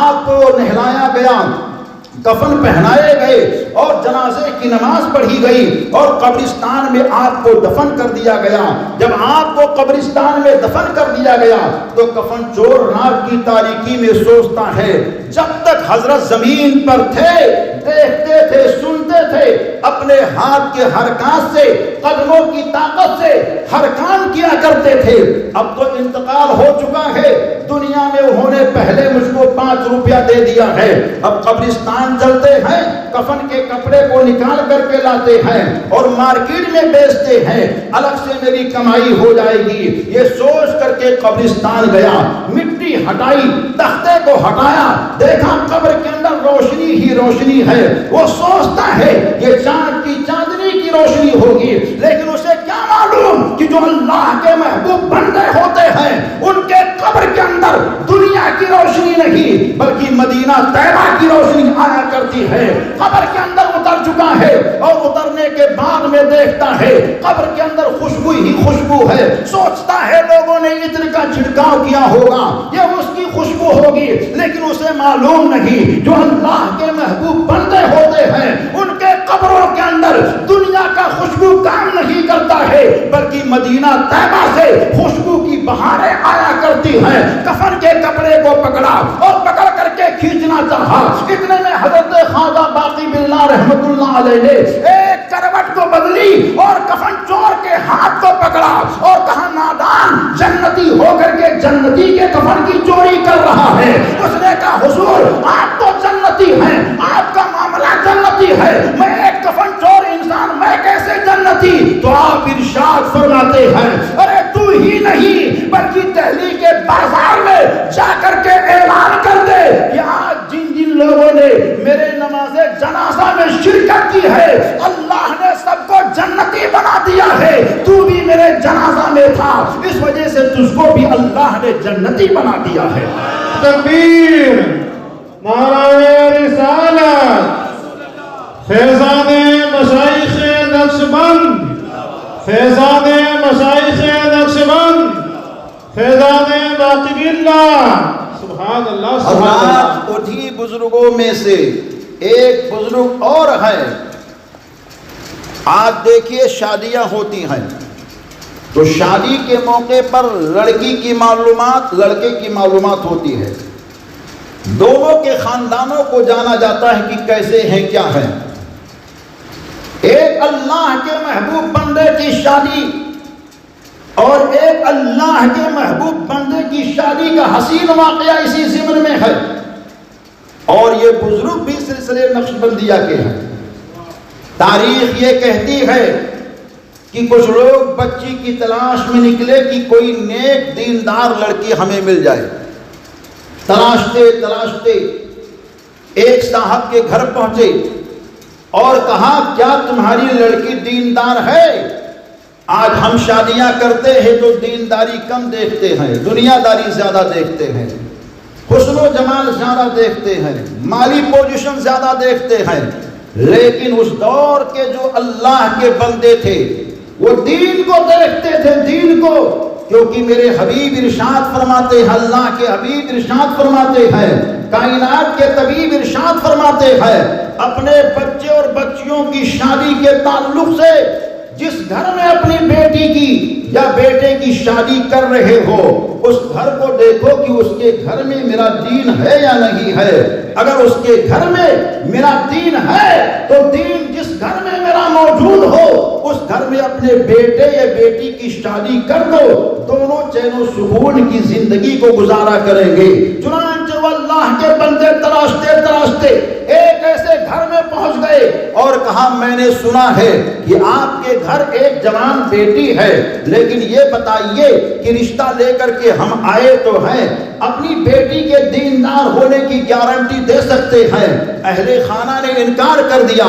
آپ کو نہلایا گیا، کفن پہنائے گئے اور جنازے کی نماز پڑھی گئی اور قبرستان میں آپ کو دفن کر دیا گیا۔ جب آپ کو قبرستان میں دفن کر دیا گیا تو کفن چور رات کی تاریکی میں سوچتا ہے جب تک حضرت زمین پر تھے دیکھتے تھے سنتے تھے، اپنے ہاتھ کے حرکات سے قدموں کی طاقت سے حرکان کیا کرتے تھے، اب تو انتقال ہو چکا ہے، دنیا میں انہوں نے پہلے مجھ کو 5 روپیہ دے دیا ہے، اب قبرستان جلتے ہیں، کفن کے کپڑے کو نکال کر کے لاتے ہیں اور مارکیٹ میں بیچتے ہیں، الگ سے میری کمائی ہو جائے گی۔ یہ سوچ کر کے قبرستان گیا، مٹی ہٹائی، تختے کو ہٹایا، دیکھا قبر کے اندر روشنی ہی روشنی ہے۔ وہ سوچتا ہے یہ چاند کی چاندنی کی روشنی ہوگی، لیکن اسے کیا معلوم کہ جو اللہ کے محبوب بندے ہوتے ہیں ان کے قبر کے اندر دنیا کی روشنی نہیں بلکہ مدینہ طیبہ کی روشنی آیا کرتی ہے۔ قبر کے اندر اتر چکا ہے اور اترنے کے بعد میں دیکھتا ہے قبر کے اندر خوشبو ہی خوشبو ہے، سوچتا ہے لوگوں نے عطر کا چھڑکاؤ کیا ہوگا، یہ اس کی خوشبو ہوگی، لیکن اسے معلوم نہیں جو اللہ کے محبوب بندے ہوتے ہیں ان کے قبروں کے اندر دنیا کا خوشبو کام نہیں کرتا ہے، بلکہ مدینہ طیبہ سے خوشبو کی بہاریں آیا کرتی ہیں۔ کفن کے کپڑے کو پکڑا اور پکڑ کر کے کھینچنا چاہا، اتنے میں حضرت خواجہ باقی باللہ رحمت اللہ علیہ نے ایک کروٹ کو بدلی اور کفن چور کے ہاتھ کو پکڑا اور کہا نادان جنتی ہو کر کے جنتی کے کفن کی چوری کر رہا ہے۔ اس نے کہا حضور آپ تو جنتی ہیں، آپ کا معاملہ جنتی ہے، میں ایک کفن چور انسان، میں کیسے جنتی؟ تو آپ ارشاد فرماتے ہیں ارے تو ہی نہیں بلکہ دہلی کے بازار میں جا کر کے اعلان کر دے کہ آج جن جن لوگوں نے میرے نماز جنازہ میں شرکت کی ہے اللہ نے سب کو جنتی بنا دیا ہے، تو بھی میرے جنازہ میں تھا، اس وجہ سے تجھ کو بھی اللہ نے جنتی بنا دیا ہے۔ تکبیر، نعرہ رسالت، فیضان مشائخ نقشبند، فیضان مشائخ نقشبند، فیضان باقی باللہ، سبحان اللہ سبحان اللہ۔ حضرات انہی بزرگوں میں سے ایک بزرگ اور ہے، آج دیکھیے شادیاں ہوتی ہیں تو شادی کے موقع پر لڑکی کی معلومات لڑکے کی معلومات ہوتی ہے، دونوں کے خاندانوں کو جانا جاتا ہے کہ کیسے ہیں کیا ہیں۔ ایک اللہ کے محبوب بندے کی شادی اور ایک اللہ کے محبوب بندے کی شادی کا حسین واقعہ اسی ضمن میں ہے، اور یہ بزرگ بھی سلسلے نقشبندیہ کے ہیں۔ تاریخ یہ کہتی ہے کہ کچھ لوگ بچی کی تلاش میں نکلے کہ کوئی نیک دیندار لڑکی ہمیں مل جائے، تلاشتے تلاشتے ایک صاحب کے گھر پہنچے اور کہا کیا تمہاری لڑکی دیندار ہے؟ آج ہم شادیاں کرتے ہیں تو دینداری کم دیکھتے ہیں، دنیا داری زیادہ دیکھتے ہیں، حسن و جمال زیادہ دیکھتے ہیں، مالی پوزیشن زیادہ دیکھتے ہیں، لیکن اس دور کے جو اللہ کے بندے تھے وہ دین کو دیکھتے تھے، دین کو، کیونکہ میرے حبیب ارشاد فرماتے ہیں، اللہ کے حبیب ارشاد فرماتے ہیں، کائنات کے طبیب ارشاد فرماتے ہیں، اپنے بچے اور بچیوں کی شادی کے تعلق سے جس گھر میں اپنی بیٹی کی یا بیٹے کی شادی کر رہے ہو اس گھر کو دیکھو کہ اس کے گھر میں میرا دین ہے یا نہیں ہے۔ اگر اس کے گھر میں میرا دین ہے تو دین جس گھر میں میرا موجود ہو اس گھر میں اپنے بیٹے یا بیٹی کی شادی کر دو، دونوں چین و سکون کی زندگی کو گزارا کریں گے۔ چنانچہ وہ اللہ کے بندے تلاشتے تلاشتے ایک ایسے گھر میں پہنچ گئے اور کہا میں نے سنا ہے کہ آپ کے گھر ایک جوان بیٹی ہے، لیکن یہ بتائیے کہ رشتہ لے کر کے ہم آئے تو ہیں، اپنی بیٹی کے دیندار ہونے کی گارنٹی دے سکتے ہیں؟ اہل خانہ نے انکار کر دیا۔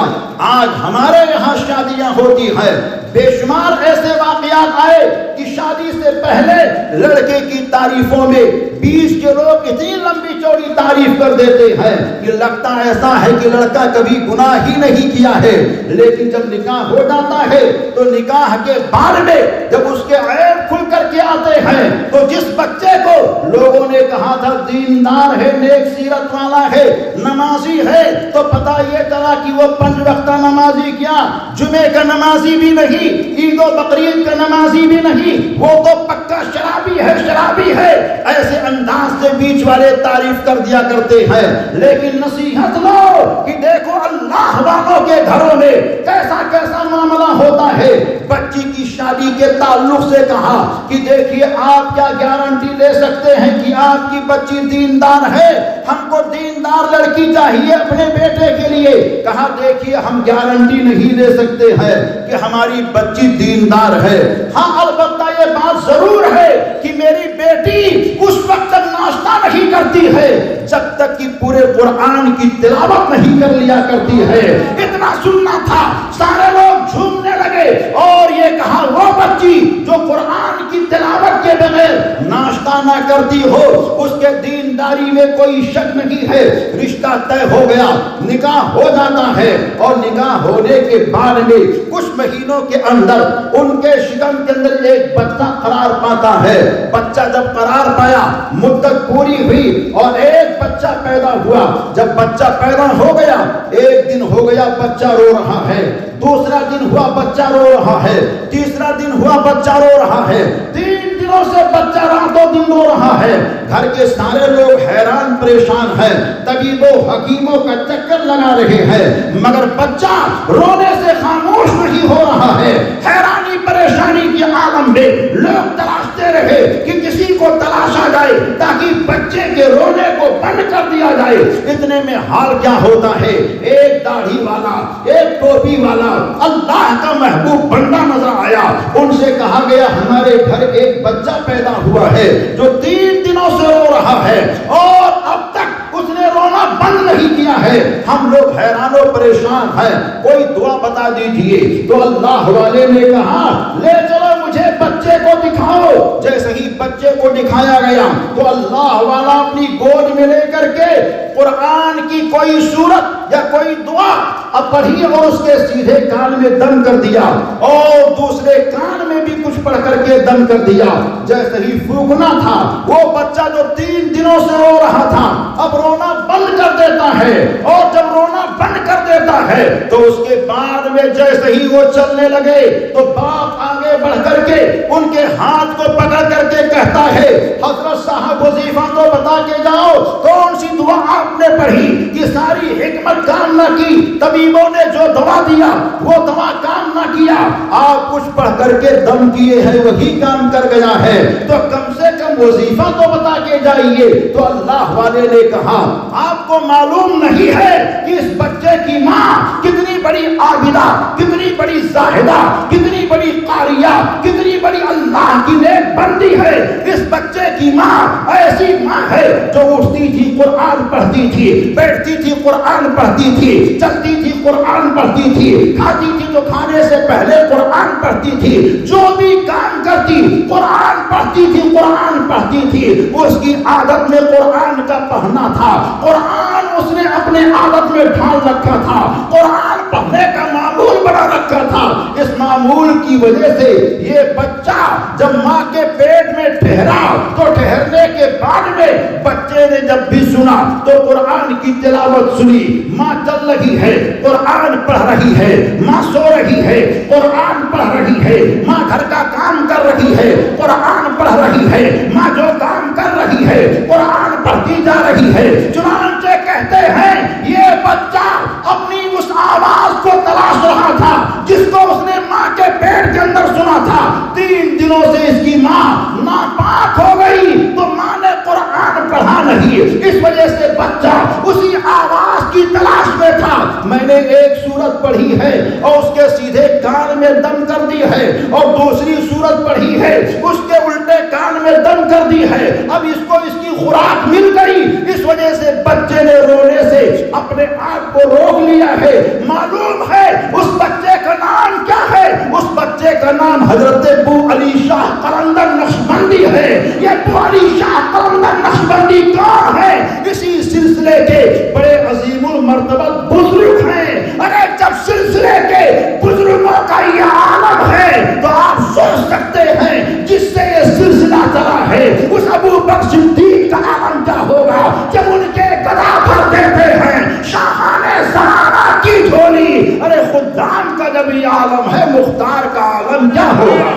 آج ہمارے یہاں شادیاں ہوتی ہیں، بے شمار ایسے واقعات آئے کہ شادی سے پہلے لڑکے کی تعریفوں میں 20 کے لوگ اتنی لمبی چوڑی تعریف کر دیتے ہیں کہ لگتا ایسا ہے کہ لڑکا کبھی گناہ ہی نہیں کیا ہے، لیکن جب نکاح ہو جاتا ہے تو نکاح کے بعد میں جب اس کے عیب کھل کر کے آتے ہیں تو جس بچے کو لوگوں نے کہا تھا دیندار ہے، نیک سیرت والا ہے، نمازی ہے، تو پتہ یہ چلا کہ وہ 5 وقتہ نمازی کیا، جمعے کا نمازی بھی نہیں، عید و بقرعید کا نمازی بھی نہیں، وہ تو پکا شرابی ہے، شرابی ہے۔ ایسے انداز سے بیچ والے تعریف کر دیا کرتے ہیں، لیکن نصیحت لو کہ دیکھو اللہ والوں کے گھروں میں کیسا کیسا معاملہ ہوتا ہے۔ بچی کی شادی کے تعلق سے کہا کہ دیکھیے آپ کیا گارنٹی لے سکتے ہیں کہ آپ کی بچی دیندار ہے؟ ہم کو دیندار لڑکی چاہیے اپنے بیٹے کے لیے۔ کہا دیکھیے ہم گارنٹی نہیں لے سکتے ہیں کہ ہماری بچی دیندار ہے، ہاں البتہ یہ بات ضرور ہے کہ میری بیٹی اس وقت تک ناشتہ نہیں کرتی ہے جب تک کہ پورے قرآن کی تلاوت نہیں کر لیا کرتی ہے۔ اتنا سننا تھا، سارے لوگ جھومنے لگے اور یہ کہا وہ بچی جو قرآن کی تلاوت کے بغیر ناشتہ نہ کرتی ہو اس کے دین دینداری میں کوئی شک نہیں ہے، رشتہ طے ہو گیا، نکاح ہو جاتا ہے، اور نکاح ہونے کے بعد میں کچھ مہینوں کے اندر ان کے شکم کے اندر ایک بچہ قرار پاتا ہے۔ بچہ جب قرار پایا، مدت پوری ہوئی اور ایک بچہ پیدا ہوا۔ جب بچہ پیدا ہو گیا، ایک دن ہو گیا بچہ رو رہا ہے، دوسرا دن ہوا بچہ رو رہا ہے، تیسرا دن ہوا بچہ رو رہا ہے، 3 دنوں سے بچہ راتوں دن رو رہا ہے۔ گھر کے سارے لوگ حیران پریشان ہیں، طبیبوں حکیموں کا چکر لگا رہے ہیں، مگر بچہ رونے سے خاموش نہیں ہو رہا ہے۔ حیرانی پریشانی کے عالم میں لوگ تلاشتے رہے کہ کسی کو تلاشا جائے تاکہ بچے کے رونے کو بند کر دیا جائے۔ اتنے میں حال کیا ہوتا ہے، ایک داڑھی والا، ایک ٹوپی والا اللہ کا محبوب بندہ نظر آیا۔ ان سے کہا گیا ہمارے گھر ایک بچہ پیدا ہوا ہے جو 3 دنوں سے رو رہا ہے اور اب تک اس نے رونا بند نہیں کیا ہے، ہم لوگ حیران و پریشان ہیں، کوئی دعا بتا دیجئے۔ تو اللہ والے نے کہا لے چلو مجھے بچے کو دکھاؤ۔ جیسے ہی بچے کو دکھایا گیا تو اللہ والا اپنی گود میں لے کر کے قرآن کی کوئی سورت یا کوئی دعا اب پڑھی اور اس کے سیدھے کان میں دم کر دیا، اور دوسرے کان میں بھی کچھ پڑھ کر کے دم کر دیا۔ جیسے ہی پھونکنا تھا، وہ بچہ جو 3 دنوں سے رو رہا تھا اب رونا بند کر دیتا ہے، اور جب رونا بند کر دیتا ہے تو اس کے بعد میں جیسے ہی وہ چلنے لگے تو باپ آگے بڑھ کر کے ان کے ہاتھ کو پکڑ کر کے کہتا ہے حضرت صاحب وظیفہ تو بتا کے جاؤ، کون سی دعا آپ نے پڑھی؟ یہ ساری حکمت کام نہ کی، طبیبوں نے جو دوا دیا وہ دوا کام نہ کیا، آپ کچھ پڑھ کر کے دم کیے ہیں وہی کام کر گیا ہے، تو کم سے کم وظیفہ تو بتا کے جائیے۔ تو اللہ والے نے کہا آپ کو معلوم نہیں ہے کہ اس بچے کی ماں کتنی بڑی عابدہ، کتنی بڑی زاہدہ، کتنی بڑی قاریہ، کتنی بڑی اللہ کی نیک بندی ہے۔ اس بچے کی ماں ایسی ماں ہے جو اٹھتی تھی قرآن پڑھتی تھی، بیٹھتی تھی قرآن پڑھتی تھی، چلتی تھی قرآن پڑھتی تھی، کھاتی تھی تو کھانے سے پہلے قرآن پڑھتی تھی، جو بھی کام کرتی قرآن پڑھتی تھی، قرآن پڑھتی تھی۔ اس کی عادت میں قرآن کا پڑھنا تھا، قرآن اس نے اپنے عادت میں ڈھال رکھا تھا، قرآن پڑھنے کا معمول بنا رکھا تھا۔ اس معمول کی وجہ سے یہ بچہ جب ماں کے پیٹ میں ٹھہرا تو ٹھہرنے کے بعد میں بچے نے جب بھی سنا تو قرآن کی تلاوت سنی، ماں چل رہی ہے قرآن پڑھ رہی ہے، ماں سو رہی ہے قرآن پڑھ رہی ہے، ماں گھر کا کام کر رہی ہے قرآن پڑھ رہی ہے، ماں جو کام کر رہی ہے قرآن پڑھتی جا رہی ہے۔ چنانچہ کہتے ہیں یہ بچہ اپنی اس آواز کو تلاش رہا تھا جس کو اس نے ماں کے پیٹ کے اندر سنا تھا۔ 3 دنوں سے اس کی ماں ناپاک ہو گئی تو ماں نے قرآن پڑھا نہیں، اس وجہ سے بچہ اسی آواز کی تلاش میں تھا۔ میں نے ایک سورت پڑھی ہے اور اس کے سیدھے کان میں دم کر دی ہے، اور دوسری سورت پڑھی ہے اس کے الٹے کان میں دم کر دی ہے۔ اب اس کو اس کی خوراک مل گئی، اس وجہ سے بچے نے رونے سے اپنے آپ کو روک لیا ہے۔ معلوم ہے اس بچے کا نام کیا ہے؟ اس بچے کا نام حضرت ابو علی شاہ قلندر نقشبندی ہے۔ یہ ابو علی شاہ قلندر نقشبندی کون ہے؟ اسی سلسلے کے بڑے عظیم المرتبہ بزرگ ہیں۔ اگر جب سلسلے کے بزرگوں کا یہ عالم ہے تو آپ سوچ سکتے ہیں جس سے یہ سلسلہ چلا ہے اس ابو بکر صدیق کا عالم کیا ہوگا جب ان کے گدا بھر دیتے ہیں شاہان زمانہ کی جھولی۔ ارے خدام کا جب یہ عالم ہے مختار کا عالم کیا ہوگا؟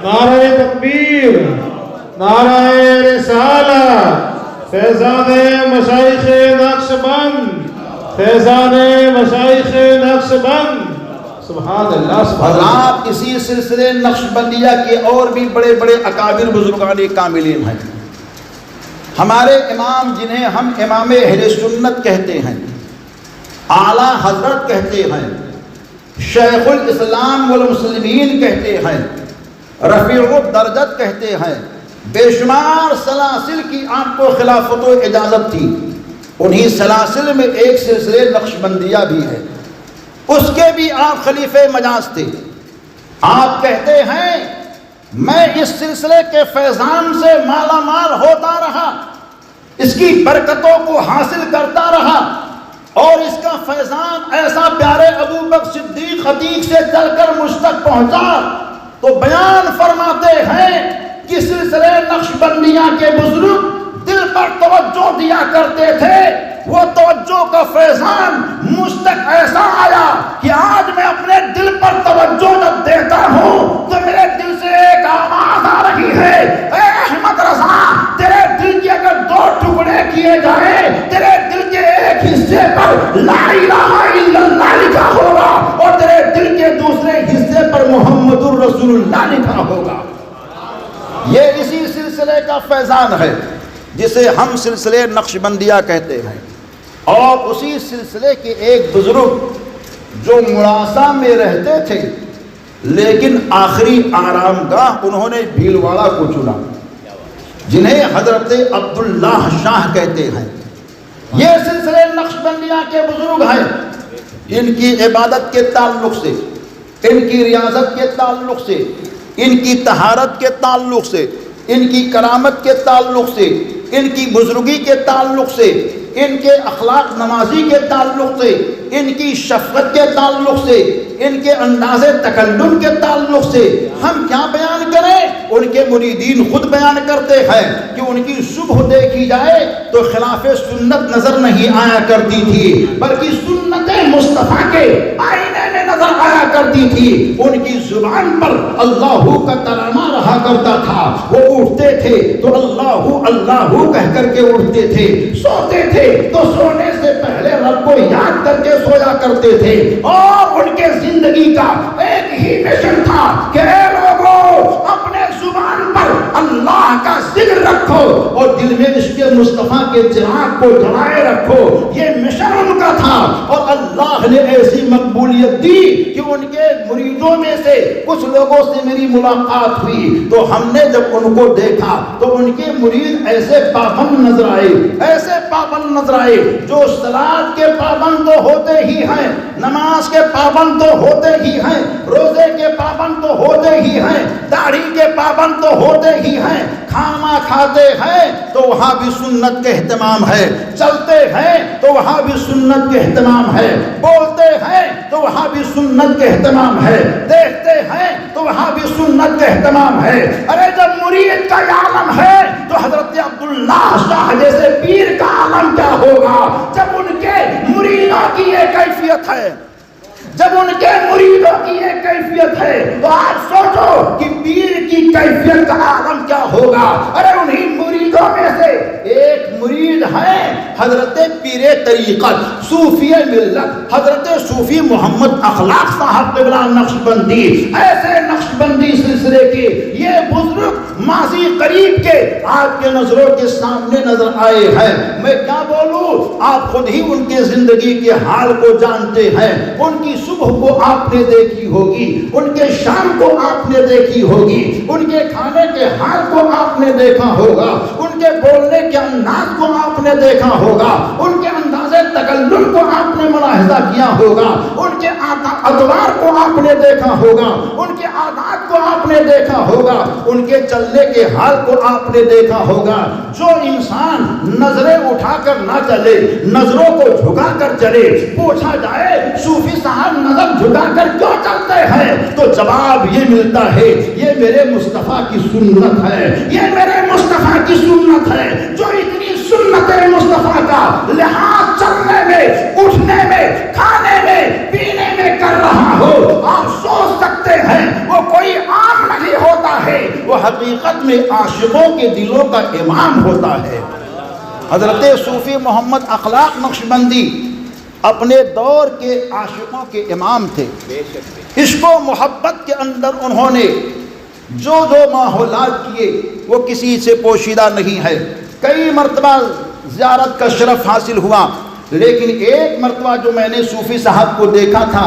نعرہ تکبیر، نعرہ رسالہ، فیضان مشائخ نقشبند، فیضان مشائخ نقشبند، سبحان اللہ سبحان اللہ۔ حضرات اسی سلسلے نقشبندیہ کے اور بھی بڑے بڑے اکابر بزرگان کاملین ہیں۔ ہمارے امام جنہیں ہم امام اہل سنت کہتے ہیں، اعلیٰ حضرت کہتے ہیں، شیخ الاسلام والمسلمین کہتے ہیں، رفیع الدرجت کہتے ہیں، بے شمار سلاسل کی آپ کو خلافت و اجازت تھی۔ انہی سلاسل میں ایک سلسلے نقشبندیہ بھی ہے، اس کے بھی آپ خلیفہ مجاز تھے۔ آپ کہتے ہیں میں اس سلسلے کے فیضان سے مالا مال ہوتا رہا، اس کی برکتوں کو حاصل کرتا رہا اور اس کا فیضان ایسا پیارے ابو بکر صدیق عتیق سے چل کر مجھ تک پہنچا تو بیان فرماتے ہیں کہ سلسلے نقشبندیہ کے بزرگ دل پر توجہ دیا کرتے تھے. وہ توجہ کا فیضان مجھ تک ایسا آیا کہ آج میں اپنے دل پر توجہ جب دیتا ہوں تو میرے دل سے ایک آواز آ رہی ہے, اے احمد رضا, تیرے دل کے اگر 2 ٹکڑے کیے جائیں, تیرے دل کے ایک حصے پر لا الہ الا اللہ لکھا ہوگا اور تیرے دل کے دوسرے حصے پر محمد الرسول اللہ لکھا ہوگا. یہ اسی سلسلے کا فیضان ہے جسے ہم سلسلے نقشبندیہ کہتے ہیں. اور اسی سلسلے کے ایک بزرگ جو مراسا میں رہتے تھے لیکن آخری آرام گاہ انہوں نے بھیلواڑہ کو چنا, جنہیں حضرت عبداللہ شاہ کہتے ہیں. یہ سلسلے نقشبندیہ کے بزرگ ہیں. ان کی عبادت کے تعلق سے, ان کی ریاضت کے تعلق سے, ان کی طہارت کے تعلق سے, ان کی کرامت کے تعلق سے, ان کی بزرگی کے تعلق سے, ان کے اخلاق نمازی کے تعلق سے, ان کی شفقت کے تعلق سے, ان کے انداز تکلم کے تعلق سے ہم کیا بیان کریں. ان کے مریدین خود بیان کرتے ہیں کہ ان کی صبح دیکھی جائے تو خلاف سنت نظر نہیں آیا کرتی تھی بلکہ سنت مصطفیٰ کے آئینے میں نظر آیا کرتی تھی. ان کی زبان پر اللہ کا کلمہ رہا کرتا تھا. وہ اٹھتے تھے تو اللہ اللہ کہہ کر کے اٹھتے تھے, سوتے تھے تو سونے سے پہلے رب کو یاد کر کے سویا کرتے تھے. اور ان کے زندگی کا ایک ہی مشن تھا کہ اے لوگوں, اپنے زبان پر اللہ کا ذکر رکھو اور دل میں عشق مصطفیٰ کے چراغ کو جلائے رکھو. یہ مشن ان کا تھا اور اللہ نے ایسی مقبولیت دی کہ ان کے مریدوں میں سے کچھ لوگوں سے میری ملاقات ہوئی تو ہم نے جب ان کو دیکھا تو ان کے مرید ایسے پابند نظر آئے, ایسے پابند نظر آئے جو صلاۃ کے پابند تو ہوتے ہی ہیں, نماز کے پابند تو ہوتے ہی ہیں, روزے کے پابند تو ہوتے ہی ہیں, داڑھی کے پابند تو ہوتے ہی ہیں, کھانا کھاتے ہیں تو وہاں بھی سنت کے اہتمام ہے, چلتے ہیں تو وہاں بھی سنت کے اہتمام ہے, بولتے ہیں تو وہاں بھی سنت کے اہتمام ہے, دیکھتے ہیں تو وہاں بھی سنت کے اہتمام ہے. ارے جب مرید کا عالم ہے تو حضرت عبداللہ شاہ جیسے پیر کا عالم کیا ہوگا جب ان کے مریدوں کی یہ کیفیت ہے, جب ان کے مریدوں کی یہ کیفیت ہے تو آپ سوچو کہ پیر کی کیفیت کا عالم کیا ہوگا. ارے انہی مریدوں میں سے ایک مرید ہے حضرت پیر طریقت صوفی ملت حضرت صوفی محمد اخلاق صاحب قبلہ نقشبندی. ایسے نقشبندی سلسلے کے یہ بزرگ ماضی قریب کے آپ کے نظروں کے سامنے نظر آئے ہیں. میں کیا بولوں, آپ خود ہی ان کے زندگی کے حال کو جانتے ہیں. ان کی صبح کو آپ نے دیکھی ہوگی, ان کے شام کو آپ نے دیکھی ہوگی, ان کے کھانے کے حال کو آپ نے دیکھا ہوگا, ان کے بولنے کے انداز کو آپ نے دیکھا ہوگا, ان کے انداز تکلم کو آپ نے ملاحظہ کیا ہوگا, ان کے ادوار کو آپ نے دیکھا ہوگا, ان کے عادات کو آپ نے دیکھا ہوگا, ان کے چلنے کے حال کو آپ نے دیکھا ہوگا. جو انسان نظریں اٹھا کر نہ چلے, نظروں کو جھکا کر چلے, پوچھا جائے صوفی صاحب نظر جھکا کر کیوں چلتے ہیں تو جواب یہ ملتا ہے یہ میرے مصطفیٰ کی سنت ہے, یہ میرے مصطفیٰ کی سنت ہے. جو اتنی سنت مصطفیٰ کا لحاظ چلنے میں, اٹھنے میں, کھانے میں, پینے میں کر رہا ہو, آپ سوچ سکتے ہیں وہ کوئی عام نہیں ہوتا ہے, وہ حقیقت میں عاشقوں کے دلوں کا امام ہوتا ہے. حضرت صوفی محمد اخلاق نقشبندی اپنے دور کے عاشقوں کے امام تھے. عشق و محبت کے اندر انہوں نے جو ماحولات کیے وہ کسی سے پوشیدہ نہیں ہے. کئی مرتبہ زیارت کا شرف حاصل ہوا, لیکن ایک مرتبہ جو میں نے صوفی صاحب کو دیکھا تھا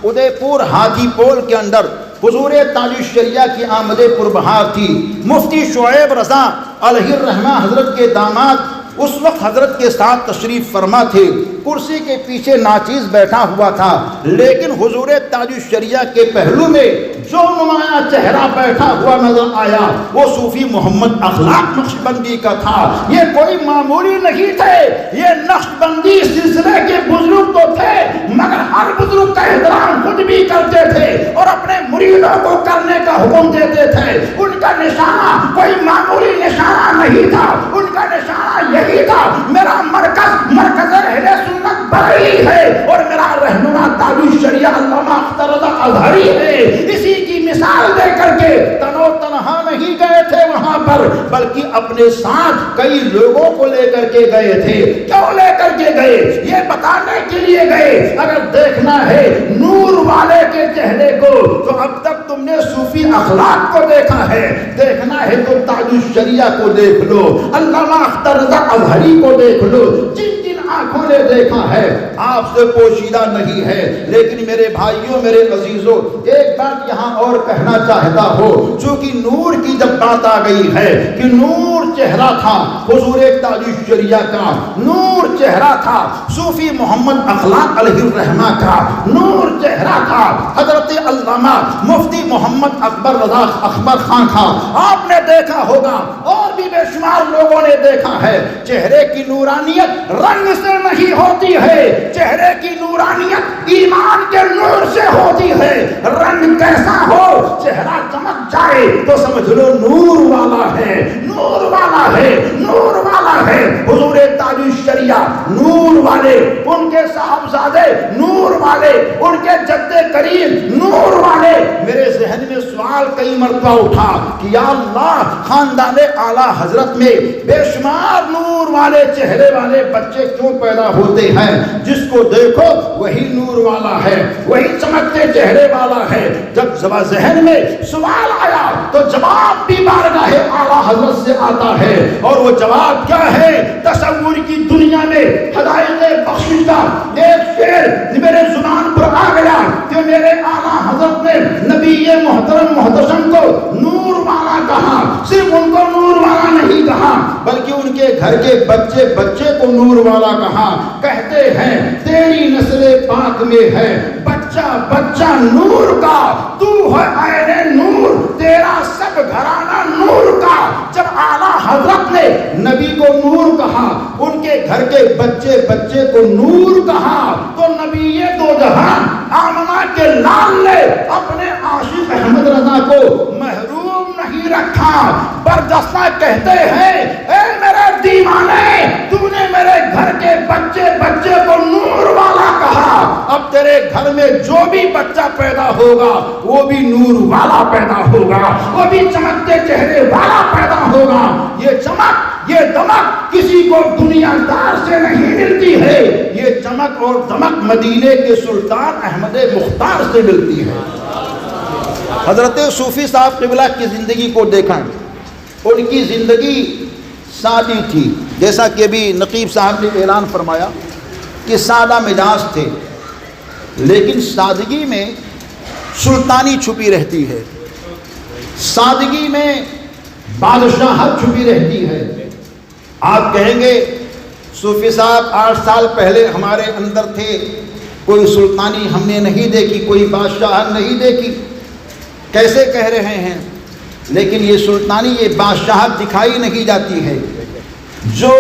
ادے پور ہاتھی پول کے اندر حضور تاج الشریعہ کی آمد پربہار تھی. مفتی شعیب رضا علیہ الرحمہ حضرت کے داماد اس وقت حضرت کے ساتھ تشریف فرما تھے. کرسی کے پیچھے ناچیز بیٹھا ہوا تھا, لیکن حضور تاج الشریعہ کے پہلو میں جو نمایاں چہرہ بیٹھا ہوا نظر آیا وہ صوفی محمد اخلاق نقشبندی کا تھا. یہ کوئی معمولی نہیں تھے, یہ نقشبندی سلسلے کے بزرگ تو تھے مگر ہر بزرگ کا احترام خود بھی کرتے تھے اور اپنے مریدوں کو کرنے کا حکم دیتے تھے. ان کا نشانہ کوئی معمولی نشانہ نہیں تھا, ان کا نشانہ یہی تھا میرا مرکز اہل سنت بریلی ہے اور میرا رہنما تاج الشریعہ علامہ اختر رضا اظہری ہے. اسی کی مثال دے کر کے تنو تنہا نہیں گئے تھے وہاں پر, بلکہ اپنے ساتھ کئی لوگوں کو لے کر کے گئے تھے. کیوں لے کر کے گئے؟ یہ بتانے کے لیے گئے اگر دیکھنا ہے نور والے کے چہرے کو تو اب تک تم نے صوفی اخلاق کو دیکھا ہے, دیکھنا ہے تو تاج الشریعہ کو دیکھ لو, علامہ اختر رضا اظہری کو دیکھ لو. جن آنکھوں نے دیکھا ہے آپ سے پوشیدہ نہیں ہے. لیکن میرے بھائیوں, میرے عزیزوں, ایک بات یہاں اور کہنا چاہتا ہوں, چونکہ نور کی جب بات آ گئی ہے کہ نور چہرہ تھا حضور تاج الشریعہ کا, نور چہرہ تھا صوفی محمد اخلاق علیہ الرحمہ کا, نور چہرہ تھا حضرت علامہ مفتی محمد اکبر رضا اکبر خان کا. آپ نے دیکھا ہوگا اور بھی بے شمار لوگوں نے دیکھا ہے چہرے کی نورانیت رنگ سے نہیں ہوتی ہے, چہرے کی نورانیت ایمان کے نور سے ہوتی ہے. رنگ کیسا ہو, چہرہ چمک جائے تو سمجھ لو نور والا ہے, نور والا ہے, نور والا ہے. حضور تاج الشریعہ نور والے, ان کے صاحبزادے نور والے, ان کے جد کریم نور والے. میرے ذہن میں سوال کئی مرتبہ اٹھا کہ یا اللہ, خاندان اعلیٰ حضرت میں بے شمار نور والے چہرے والے بچے کیوں پیدا ہوتے ہیں؟ جس کو دیکھو وہی نور والا ہے, وہی چمکتے چہرے والا ہے. جب ذہن میں سوال آیا تو جواب بھی بارگاہ اعلیٰ حضرت سے آتا ہے, اور وہ جواب کیا ہے؟ تصور کی دنیا میں ہدایت بخشش کا ایک شعر میرے زبان پر آ گیا کہ میرے اعلیٰ حضرت نے نبی محترم محتشم کو نور والا کہا. صرف ان کو نور والا نہیں کہا بلکہ ان کے گھر کے بچے کو نور والا کہا. کہتے ہیں تیری نسل پاک میں ہے بچہ نور کا, تو ہے عین نور, تیرا سب گھرانہ نور کا. جب اعلیٰ حضرت نے نبی کو نور کہا, ان کے گھر کے بچے کو نور کہا, تو نبی دو جہان آمنہ کے لال نے اپنے عاشق احمد رضا کو محروم نہیں رکھا. برجستہ کہتے ہیں اے میرے دیوانے, تو نے میرے گھر کے بچے کو نور والا کہا. اب تیرے گھر میں جو بھی بچہ پیدا ہوگا وہ بھی نور والا پیدا ہوگا, وہ بھی چمکتے چہرے والا پیدا ہوگا. یہ چمک, یہ دمک کسی کو دنیا دار سے نہیں ملتی ہے, یہ چمک اور دمک مدینے کے سلطان احمد مختار سے ملتی ہے. حضرت صوفی صاحب قبلہ کی زندگی کو دیکھیں, ان کی زندگی سادی تھی, جیسا کہ ابھی نقیب صاحب نے اعلان فرمایا کہ سادہ مزاج تھے, لیکن سادگی میں سلطانی چھپی رہتی ہے, سادگی میں بادشاہت چھپی رہتی ہے. آپ کہیں گے صوفی صاحب 8 سال پہلے ہمارے اندر تھے, کوئی سلطانی ہم نے نہیں دیکھی, کوئی بادشاہت نہیں دیکھی. کیسے کہہ رہے ہیں؟ لیکن یہ سلطانی, یہ بادشاہت دکھائی نہیں جاتی ہے. جو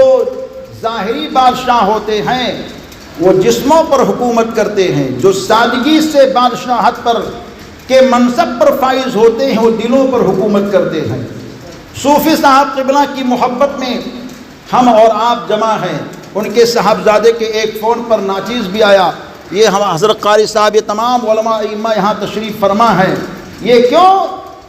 ظاہری بادشاہ ہوتے ہیں وہ جسموں پر حکومت کرتے ہیں, جو سادگی سے بادشاہت پر کے منصب پر فائز ہوتے ہیں وہ دلوں پر حکومت کرتے ہیں. صوفی صاحب قبلہ کی محبت میں ہم اور آپ جمع ہیں. ان کے صاحبزادے کے ایک فون پر ناچیز بھی آیا. یہ ہم حضرت قاری صاحب, یہ تمام علماء ائمہ یہاں تشریف فرما ہیں. یہ کیوں؟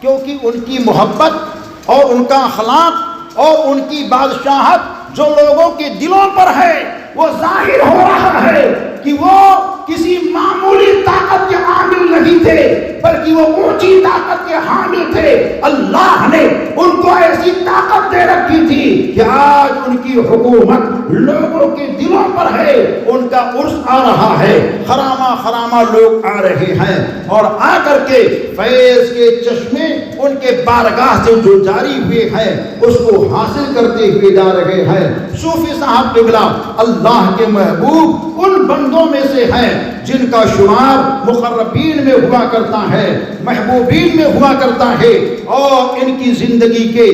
کیونکہ ان کی محبت اور ان کا اخلاق اور ان کی بادشاہت جو لوگوں کے دلوں پر ہے وہ ظاہر ہو رہا ہے کہ وہ کسی معمولی طاقت کے حامل نہیں تھے بلکہ وہ اونچی طاقت کے حامل تھے. اللہ نے ان کو ایسی طاقت دے رکھی تھی کہ آج ان کی حکومت لوگوں کے دلوں پر ہے. ان کا عرس آ رہا ہے, خرامہ لوگ آ رہے ہیں, اور آ کر کے فیض کے چشمے ان کے بارگاہ سے جو جاری ہوئے ہیں اس کو حاصل کرتے ہوئے جا رہے ہیں۔ صوفی صاحب قبلہ اللہ کے محبوب ان بندوں میں سے ہیں جن کا شمار مقربین میں ہوا کرتا ہے، محبوبین میں ہوا کرتا ہے، اور ان کی زندگی کے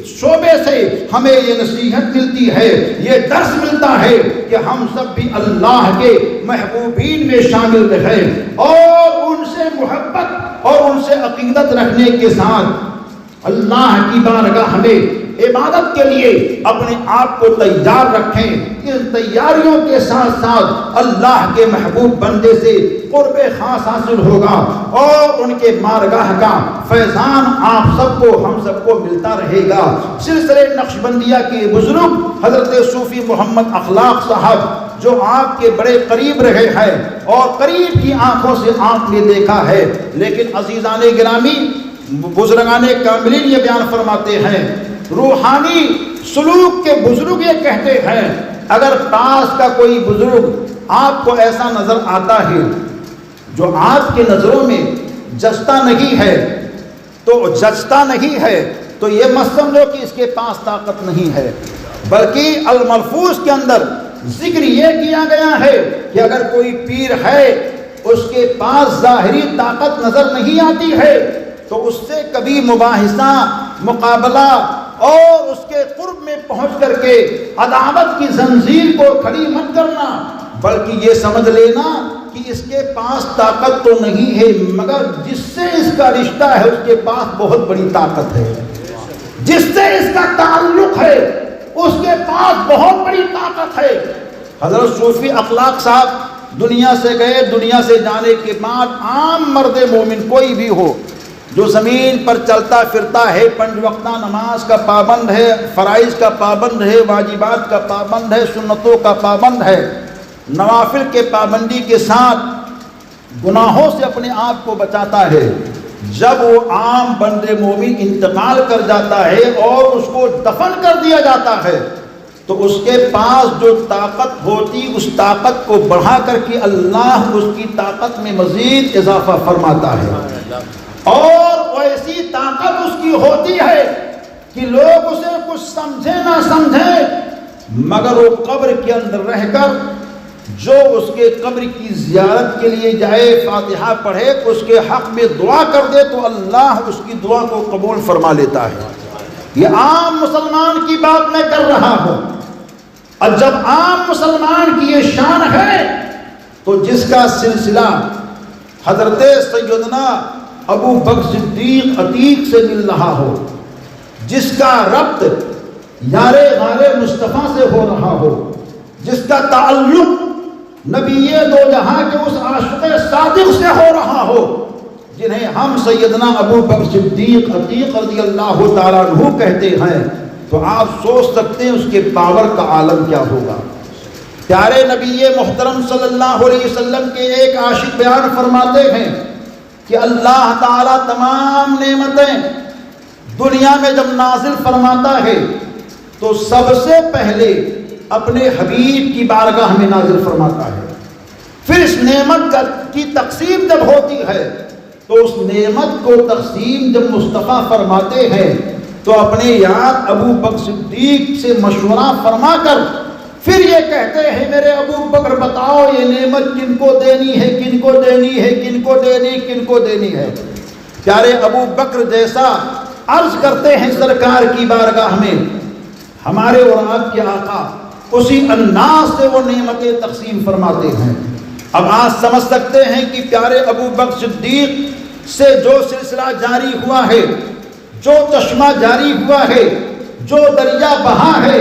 شعبے سے ہمیں یہ نصیحت ملتی ہے، یہ درس ملتا ہے کہ ہم سب بھی اللہ کے محبوبین میں شامل رہیں اور ان سے محبت اور ان سے عقیدت رکھنے کے ساتھ اللہ کی بارگاہ ہمیں عبادت کے لیے اپنے آپ کو تیار رکھیں۔ ان تیاریوں کے ساتھ ساتھ اللہ کے محبوب بندے سے قرب خاص حاصل ہوگا اور ان کے بارگاہ کا فیضان آپ سب کو، ہم سب کو ملتا رہے گا۔ سلسلے نقشبندیہ کے بزرگ حضرت صوفی محمد اخلاق صاحب جو آپ کے بڑے قریب رہے ہیں اور قریب کی آنکھوں سے آپ نے دیکھا ہے، لیکن عزیزان گرامی، بزرگان کاملین یہ بیان فرماتے ہیں، روحانی سلوک کے بزرگ یہ کہتے ہیں اگر پاس کا کوئی بزرگ آپ کو ایسا نظر آتا ہے جو آپ کے نظروں میں جچتا نہیں ہے تو یہ مت سمجھو کہ اس کے پاس طاقت نہیں ہے، بلکہ الملفوظ کے اندر ذکر یہ کیا گیا ہے کہ اگر کوئی پیر ہے اس کے پاس ظاہری طاقت نظر نہیں آتی ہے تو اس سے کبھی مباحثہ، مقابلہ اور اس کے قرب میں پہنچ کر کے عداوت کی زنجیر کو کھڑی مت کرنا، بلکہ یہ سمجھ لینا کہ اس کے پاس طاقت تو نہیں ہے مگر جس سے اس کا رشتہ ہے اس کے پاس بہت بڑی طاقت ہے، جس سے اس کا تعلق ہے اس کے پاس بہت بڑی طاقت ہے۔ حضرت صوفی اخلاق صاحب دنیا سے گئے، دنیا سے جانے کے بعد عام مرد مومن کوئی بھی ہو جو زمین پر چلتا پھرتا ہے، 5 وقتہ نماز کا پابند ہے، فرائض کا پابند ہے، واجبات کا پابند ہے، سنتوں کا پابند ہے، نوافل کے پابندی کے ساتھ گناہوں سے اپنے آپ کو بچاتا ہے، جب وہ عام بند مومن انتقال کر جاتا ہے اور اس کو دفن کر دیا جاتا ہے تو اس کے پاس جو طاقت ہوتی اس طاقت کو بڑھا کر کے اللہ اس کی طاقت میں مزید اضافہ فرماتا ہے، اور ایسی طاقت اس کی ہوتی ہے کہ لوگ اسے کچھ سمجھے نہ سمجھیں مگر وہ قبر کے اندر رہ کر جو اس کے قبر کی زیارت کے لیے جائے، فاتحہ پڑھے، اس کے حق میں دعا کر دے تو اللہ اس کی دعا کو قبول فرما لیتا ہے۔ یہ عام مسلمان کی بات میں کر رہا ہوں، اور جب عام مسلمان کی یہ شان ہے تو جس کا سلسلہ حضرت سیدنا ابو بکر صدیق عتیق سے مل رہا ہو، جس کا ربط یار غار مصطفیٰ سے ہو رہا ہو، جس کا تعلق نبی دو جہاں کے اس عاشق صادق سے ہو رہا ہو، جنہیں ہم سیدنا ابو بکر صدیق عتیق رضی اللہ تعالیٰ عنہ کہتے ہیں، تو آپ سوچ سکتے ہیں اس کے پاور کا عالم کیا ہوگا۔ پیارے نبی محترم صلی اللہ علیہ وسلم کے ایک عاشق بیان فرماتے ہیں کہ اللہ تعالیٰ تمام نعمتیں دنیا میں جب نازل فرماتا ہے تو سب سے پہلے اپنے حبیب کی بارگاہ میں نازل فرماتا ہے، پھر اس نعمت کی تقسیم جب ہوتی ہے تو اس نعمت کو تقسیم جب مصطفیٰ فرماتے ہیں تو اپنے یاد ابو بکر صدیق سے مشورہ فرما کر پھر یہ کہتے ہیں میرے ابو بکر بتاؤ یہ نعمت کن کو دینی ہے، کن کو دینی ہے، کن کو دینی، کن کو دینی ہے۔ پیارے ابو بکر جیسا عرض کرتے ہیں سرکار کی بارگاہ میں، ہمارے اور آپ کے آقا اسی انداز سے وہ نعمتیں تقسیم فرماتے ہیں۔ اب آج سمجھ سکتے ہیں کہ پیارے ابو بکر صدیق سے جو سلسلہ جاری ہوا ہے، جو چشمہ جاری ہوا ہے، جو دریا بہا ہے،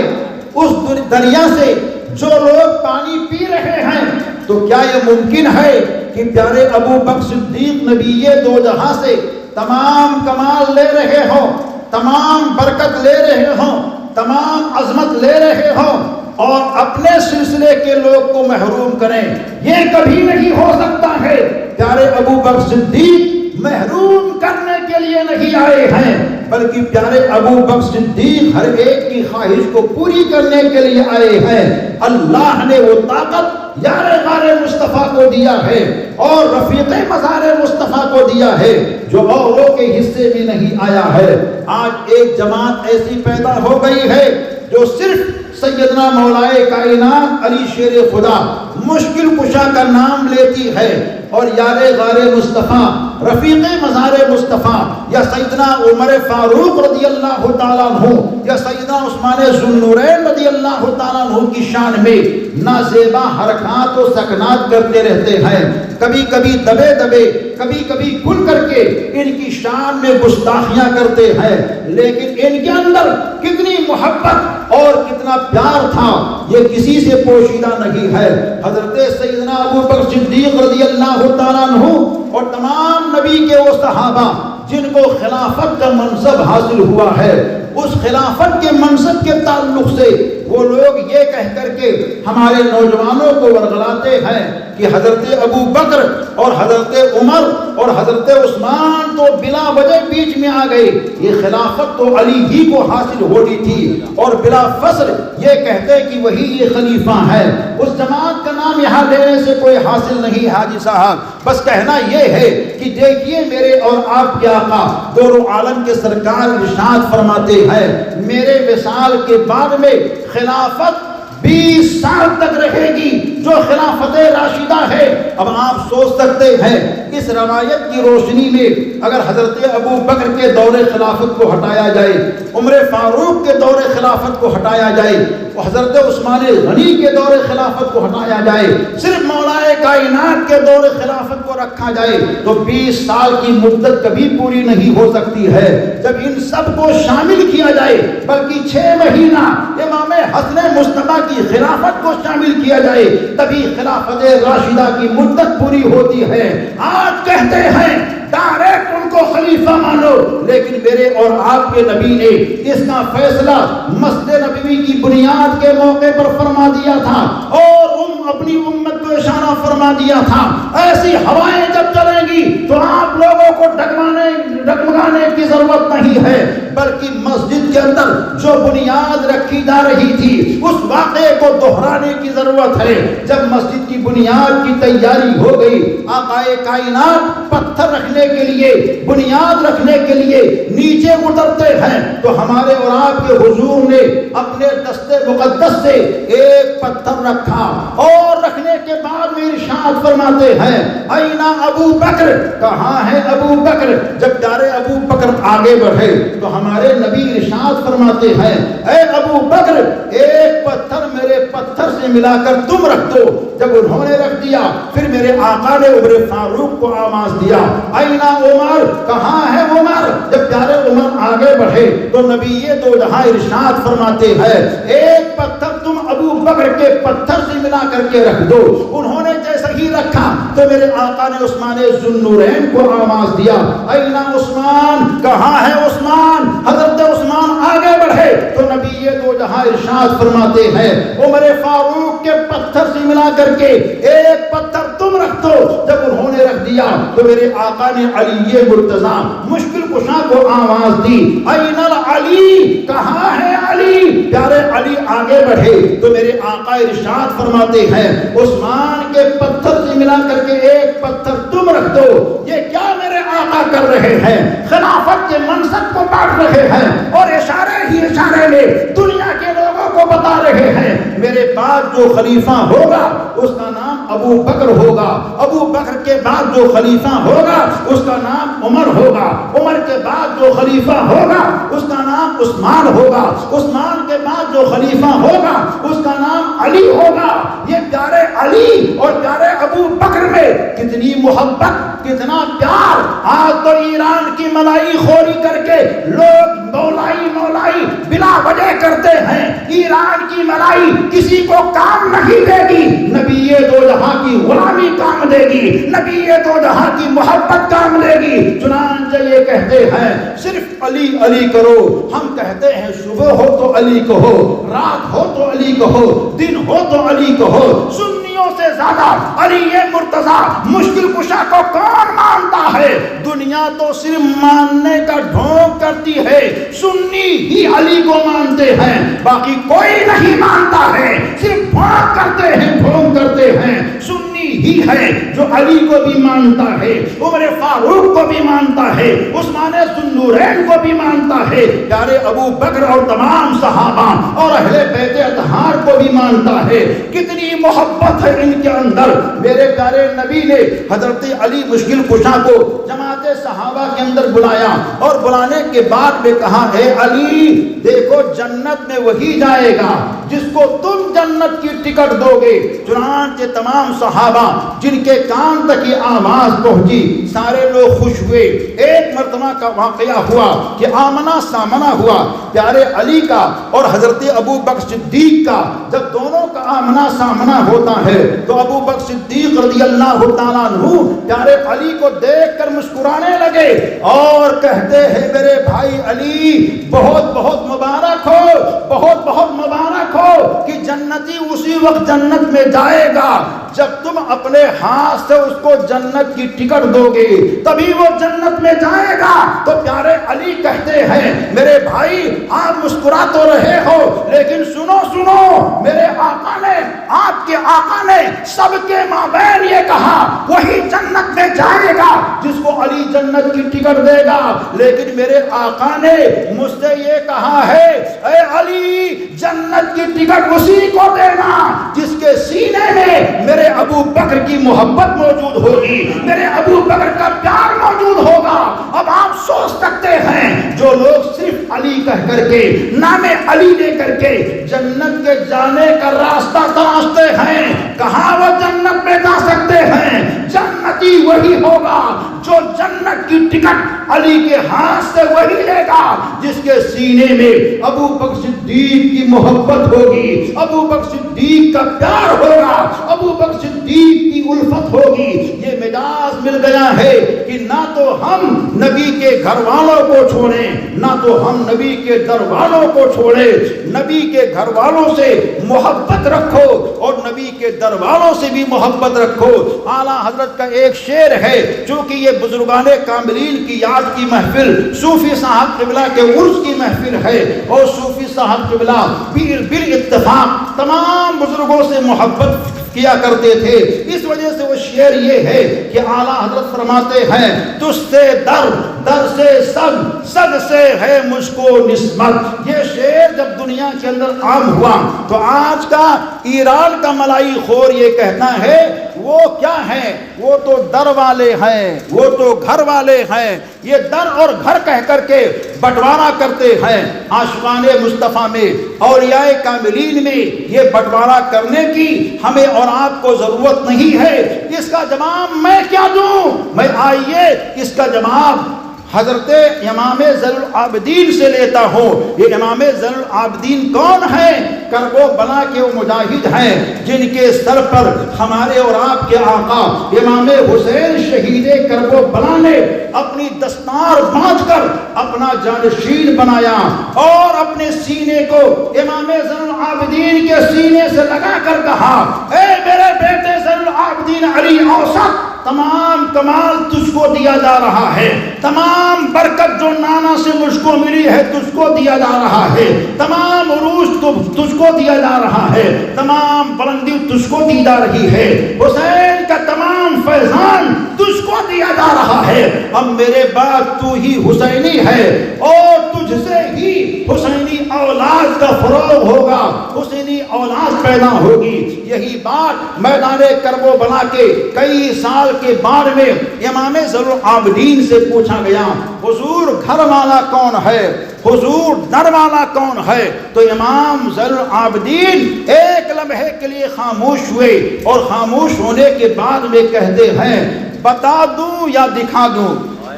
اس دریا سے جو لوگ پانی پی رہے ہیں، تو کیا یہ ممکن ہے کہ پیارے ابو بکر صدیق نبی دو جہاں سے تمام کمال لے رہے ہوں، تمام برکت لے رہے ہوں، تمام عظمت لے رہے ہوں اور اپنے سلسلے کے لوگ کو محروم کریں؟ یہ کبھی نہیں ہو سکتا ہے۔ پیارے ابو بکر صدیق محروم کرنے کے لیے نہیں آئے ہیں، بلکہ پیارے ابو بکر صدیق ہر ایک کی خواہش کو پوری کرنے کے لیے آئے ہیں۔ اللہ نے وہ طاقت یار غار مصطفیٰ کو دیا ہے اور رفیق مزار مصطفیٰ کو دیا ہے جو اوروں کے حصے میں نہیں آیا ہے۔ آج ایک جماعت ایسی پیدا ہو گئی ہے جو صرف سیدنا مولائے کائنات علی شیر خدا مشکل کشا کا نام لیتی ہے، اور یار غار مصطفیٰ، رفیق مزار مصطفیٰ، یا سیدنا عمر فاروق رضی اللہ تعالیٰ عنہ، یا سیدنا عثمان ذو النورین رضی اللہ تعالیٰ عنہ کی شان میں نازیبا حرکات و سکنات کرتے رہتے ہیں، کبھی کبھی دبے دبے، کبھی کبھی کھل کر کے ان کی شان میں گستاخیاں کرتے ہیں، لیکن ان کے اندر کتنی محبت اور کتنا پیار تھا یہ کسی سے پوشیدہ نہیں ہے۔ حضرت سیدنا ابو بکر صدیق رضی اللہ تعالیٰ عنہ اور تمام نبی کے وہ صحابہ جن کو خلافت کا منصب حاصل ہوا ہے، اس خلافت کے منصب کے تعلق سے وہ لوگ یہ کہہ کر کے ہمارے نوجوانوں کو ورغلاتے ہیں کہ حضرت ابو بکر اور حضرت عمر اور حضرت عثمان تو بلا وجہ بیچ میں آ گئے، یہ خلافت تو علی ہی کو حاصل ہونی تھی، اور بلا فصل یہ کہتے کہ وہی یہ خلیفہ ہے۔ اس جماعت کا نام یہاں لینے سے کوئی حاصل نہیں حاجی صاحب، بس کہنا یہ ہے کہ دیکھیے میرے اور آپ کے آقا دور عالم کے سرکار ارشاد فرماتے ہیں میرے وصال کے بعد میں خلافت 20 سال تک رہے گی جو خلافت راشدہ ہے۔ اب آپ سوچ سکتے ہیں اس روایت کی روشنی میں اگر حضرت ابو بکر کے دور خلافت کو ہٹایا جائے، عمر فاروق کے دور خلافت کو ہٹایا جائے، حضرت عثمان غنی کے دور خلافت کو ہٹایا جائے، صرف مولائے کائنات کے دور خلافت کو رکھا جائے تو 20 سال کی مدت کبھی پوری نہیں ہو سکتی ہے۔ جب ان سب کو شامل کیا جائے بلکہ 6 مہینہ امام حسن مصطفیٰ کی خلافت کو شامل کیا جائے تبھی خلافت راشدہ کی مدت پوری ہوتی ہے۔ آج کہتے ہیں ڈائریکٹ ان کو خلیفہ مانو، لیکن میرے اور آپ کے نبی نے اس کا فیصلہ مسجد نبوی کی بنیاد کے موقع پر فرما دیا تھا، اور اپنی امت کو اشارہ فرما دیا تھا ایسی ہوائیں جب چلیں گی تو آپ لوگوں کو ڈگمگانے کی ضرورت نہیں ہے، بلکہ مسجد کے اندر جو بنیاد رکھی جا رہی تھی اس واقعے کو دہرانے کی ضرورت ہے۔ جب مسجد کی بنیاد کی تیاری ہو گئی، آقا کائنات پتھر رکھنے کے لیے، بنیاد رکھنے کے لیے نیچے اترتے ہیں تو ہمارے اور آپ کے حضور نے اپنے دست مقدس سے ایک پتھر رکھا، اور رکھنے کے بعد میں ارشاد فرماتے ہیں اینا ابو بکر، کہاں ہے ابو بکر؟ جب پیارے ابو بکر آگے بڑھے تو ہمارے نبی ارشاد فرماتے ہیں اے ابو بکر ایک پتھر میرے پتھر سے ملا کر تم رکھ دو۔ جب انہوں نے رکھ دیا پھر میرے آقا نے عمر فاروق کو آواز دیا اینا عمر، کہاں ہے عمر؟ جب پیارے عمر آگے بڑھے تو نبی دو جہاں ارشاد فرماتے ہیں ایک پتھر تم ابو بکر کے پتھر سے ملا کر کے رکھ دو۔ انہوں نے جیسا ہی رکھا تو میرے آقا نے عثمان ذو النورین کو آواز دیا اینا عثمان، کہاں ہے عثمان؟ حضرت عثمان آگے بڑھے تو نبی دو جہاں ارشاد فرماتے ہیں عمر فاروق کے پتھر سے ملا کر کے ایک پتھر تم رکھ دو۔ جب انہوں نے رکھ دیا تو میرے آقا نے علی مرتضیٰ مشکل کشا کو آواز دی این العلی، کہاں ہے علی؟ پیارے علی آگے بڑھے تو میرے آقا ارشاد فرماتے ہیں عثمان کے پتھر سے ملا کر کے ایک پتھر تم رکھ دو۔ یہ کیا میرے آقا کر رہے ہیں؟ خلافت کے منصب کو بانٹ رہے ہیں اور اشارے ہی اشارے میں دنیا کے لوگوں کو بتا رہے ہیں میرے بعد جو خلیفہ ہوگا اس کا نام ابو بکر ہوگا، ابو بکر کے بعد جو خلیفہ ہوگا اس کا نام عمر ہوگا، عمر کے بعد جو خلیفہ ہوگا اس کا نام عثمان ہوگا، عثمان کے بعد جو خلیفہ ہوگا اس کا نام علی ہوگا۔ یہ پیارے علی اور پیارے ابو بکر میں کتنی محبت، کتنا پیار! آج تو ایران کی ملائی خوری کر کے لوگ مولائی مولائی بلا وجہ کرتے ہیں۔ ایران کی ملائی کسی کو کام نہیں دے گی، نبی دو جہاں کی غلامی کام دے گی، نبی دو جہاں کی محبت کام دے گی۔ چنانچہ یہ کہتے ہیں صرف علی علی کرو، ہم کہتے ہیں صبح ہو تو علی کہو، رات ہو تو علی کہو، دن ہو تو علی کہو۔ سنیوں سے زیادہ علی مرتضیٰ مشکل کشا کو کون مانتا ہے؟ دنیا تو صرف ماننے کا ڈھونگ کرتی ہے، سنی ہی علی کو مانتے ہیں، باقی کوئی نہیں مانتا ہے، صرف ڈھونگ کرتے ہیں، ڈھونگ کرتے ہیں۔ سنی ہی ہے جو علی کو بھی مانتا ہے، عمر فاروق کو بھی مانتا ہے، عثمان ذوالنورین کو بھی مانتا ہے، پیارے ابو بکر اور تمام صحابہ اور اہل بیت اطہار کو بھی مانتا ہے۔ کتنی محبت ہے ان کے اندر۔ میرے پیارے نبی نے حضرت علی مشکل کشا کو جماعت صحابہ کے اندر بلایا اور بلانے کے بعد میں کہا، اے علی دیکھو جنت میں وہی جائے گا جس کو تم جنت کی ٹکٹ دو گے۔ چنانچہ تمام صحابہ جن کے کان تک یہ آواز پہنچی سارے لوگ خوش ہوئے۔ ایک مرتبہ کا واقعہ ہوا کہ آمنا سامنا ہوا پیارے علی کا اور حضرت ابو بکر صدیق کا۔ جب دونوں کا آمنا سامنا ہوتا ہے تو ابو بکر صدیق رضی اللہ تعالیٰ عنہ پیارے علی کو دیکھ کر مسکرانے لگے اور کہتے ہیں، میرے بھائی علی بہت بہت مبارک ہو، بہت بہت مبارک ہو کہ جنتی اسی وقت جنت میں جائے گا جب تم اپنے ہاتھ سے اس کو جنت کی ٹکٹ دو گے، تبھی وہ جنت میں جائے گا۔ تو پیارے علی کہتے ہیں، میرے بھائی آپ مسکرا تو رہے ہو لیکن سنو سنو، میرے آقا نے، آپ کے آقا نے سب کے مابین یہ کہا وہی جنت میں جائے گا جس کو علی جنت کی ٹکٹ دے گا، لیکن میرے آقا نے مجھ سے یہ کہا ہے، اے علی جنت کی ٹکٹ اسی کو دینا جس کے سینے میں میرے ابو بکر کی محبت موجود ہوگی، میرے ابو بکر کا پیار موجود ہوگا۔ اب آپ سوچ سکتے ہیں جو لوگ صرف علی کہہ کر کے، نام علی لے کر کے جنت کے جانے کا راستہ تلاشتے ہیں، کہاں وہ جنت میں جا سکتے ہیں؟ جنتی وہی ہوگا جو جنت کی ٹکٹ علی کے ہاتھ سے وہی لے گا جس کے سینے میں ابو بکر صدیق کی محبت ہوگی، ابو بکر صدیق کا پیار ہوگا، ابو بکر صدیق کی الفت ہوگی۔ یہ مجاز مل گیا ہے کہ نہ تو ہم نبی کے گھر والوں کو چھوڑیں، نہ تو ہم نبی کے در والوں کو چھوڑیں۔ نبی کے گھر والوں سے محبت رکھو اور نبی کے در والوں سے بھی محبت رکھو۔ اعلیٰ حضرت کا ایک شعر ہے، چونکہ یہ بزرگان کاملین کی یاد کی محفل صوفی صاحب قبلہ کے عرس کی محفل ہے، اور صوفی صاحب قبلہ بالاتفاق تمام بزرگوں سے محبت کیا کرتے تھے۔ اس وجہ سے وہ شعر یہ ہے کہ اعلیٰ حضرت فرماتے ہیں، تجھ سے در، در سے سگ، سگ سے ہے مجھ کو نسبت۔ یہ شعر جب دنیا کے اندر عام ہوا تو آج کا ایران کا ملائی خور یہ کہتا ہے وہ کیا ہے، وہ تو در والے ہیں، وہ تو گھر والے ہیں۔ یہ در اور گھر کہہ کر کے بٹوارا کرتے ہیں۔ عاشقان مصطفیٰ میں، اولیاء کاملین میں یہ بٹوارا کرنے کی ہمیں اور آپ کو ضرورت نہیں ہے۔ اس کا جواب میں کیا دوں؟ میں آئیے اس کا جواب حضرت امام زین العابدین سے لیتا ہوں۔ یہ امام زین العابدین کون ہے؟ کرب و بلا کے وہ مجاہد ہیں جن کے سر پر ہمارے اور آپ کے آقا امام حسین شہید کرب و بلا نے اپنی دستار باندھ کر اپنا جانشین بنایا اور اپنے سینے کو امام زین العابدین کے سینے سے لگا کر کہا، اے میرے بیٹے زین العابدین علی اوسط، تمام کمال تجھ کو دیا جا رہا ہے، تمام برکت جو نانا سے مجھ کو ملی ہے تجھ کو دیا جا رہا ہے، تمام عروج تجھ کو دیا جا رہا ہے، تمام بلندی تجھ کو دی جا رہی ہے، حسین کا تمام فیضان تجھ کو دیا جا رہا ہے۔ اب میرے بعد تو ہی حسینی ہے اور تجھ سے ہی حسینی اولاد کا فروغ ہوگا، حسینی اولاد پیدا ہوگی۔ یہی بات میدان کرب و بلا کے کئی سال کے بعد میں امام زین العابدین سے پوچھا گیا، حضور گھر والا کون ہے، حضور در والا کون ہے؟ تو امام زین العابدین ایک لمحے کے لیے خاموش ہوئے اور خاموش ہونے کے بعد میں کہتے ہیں، بتا دوں یا دکھا دوں؟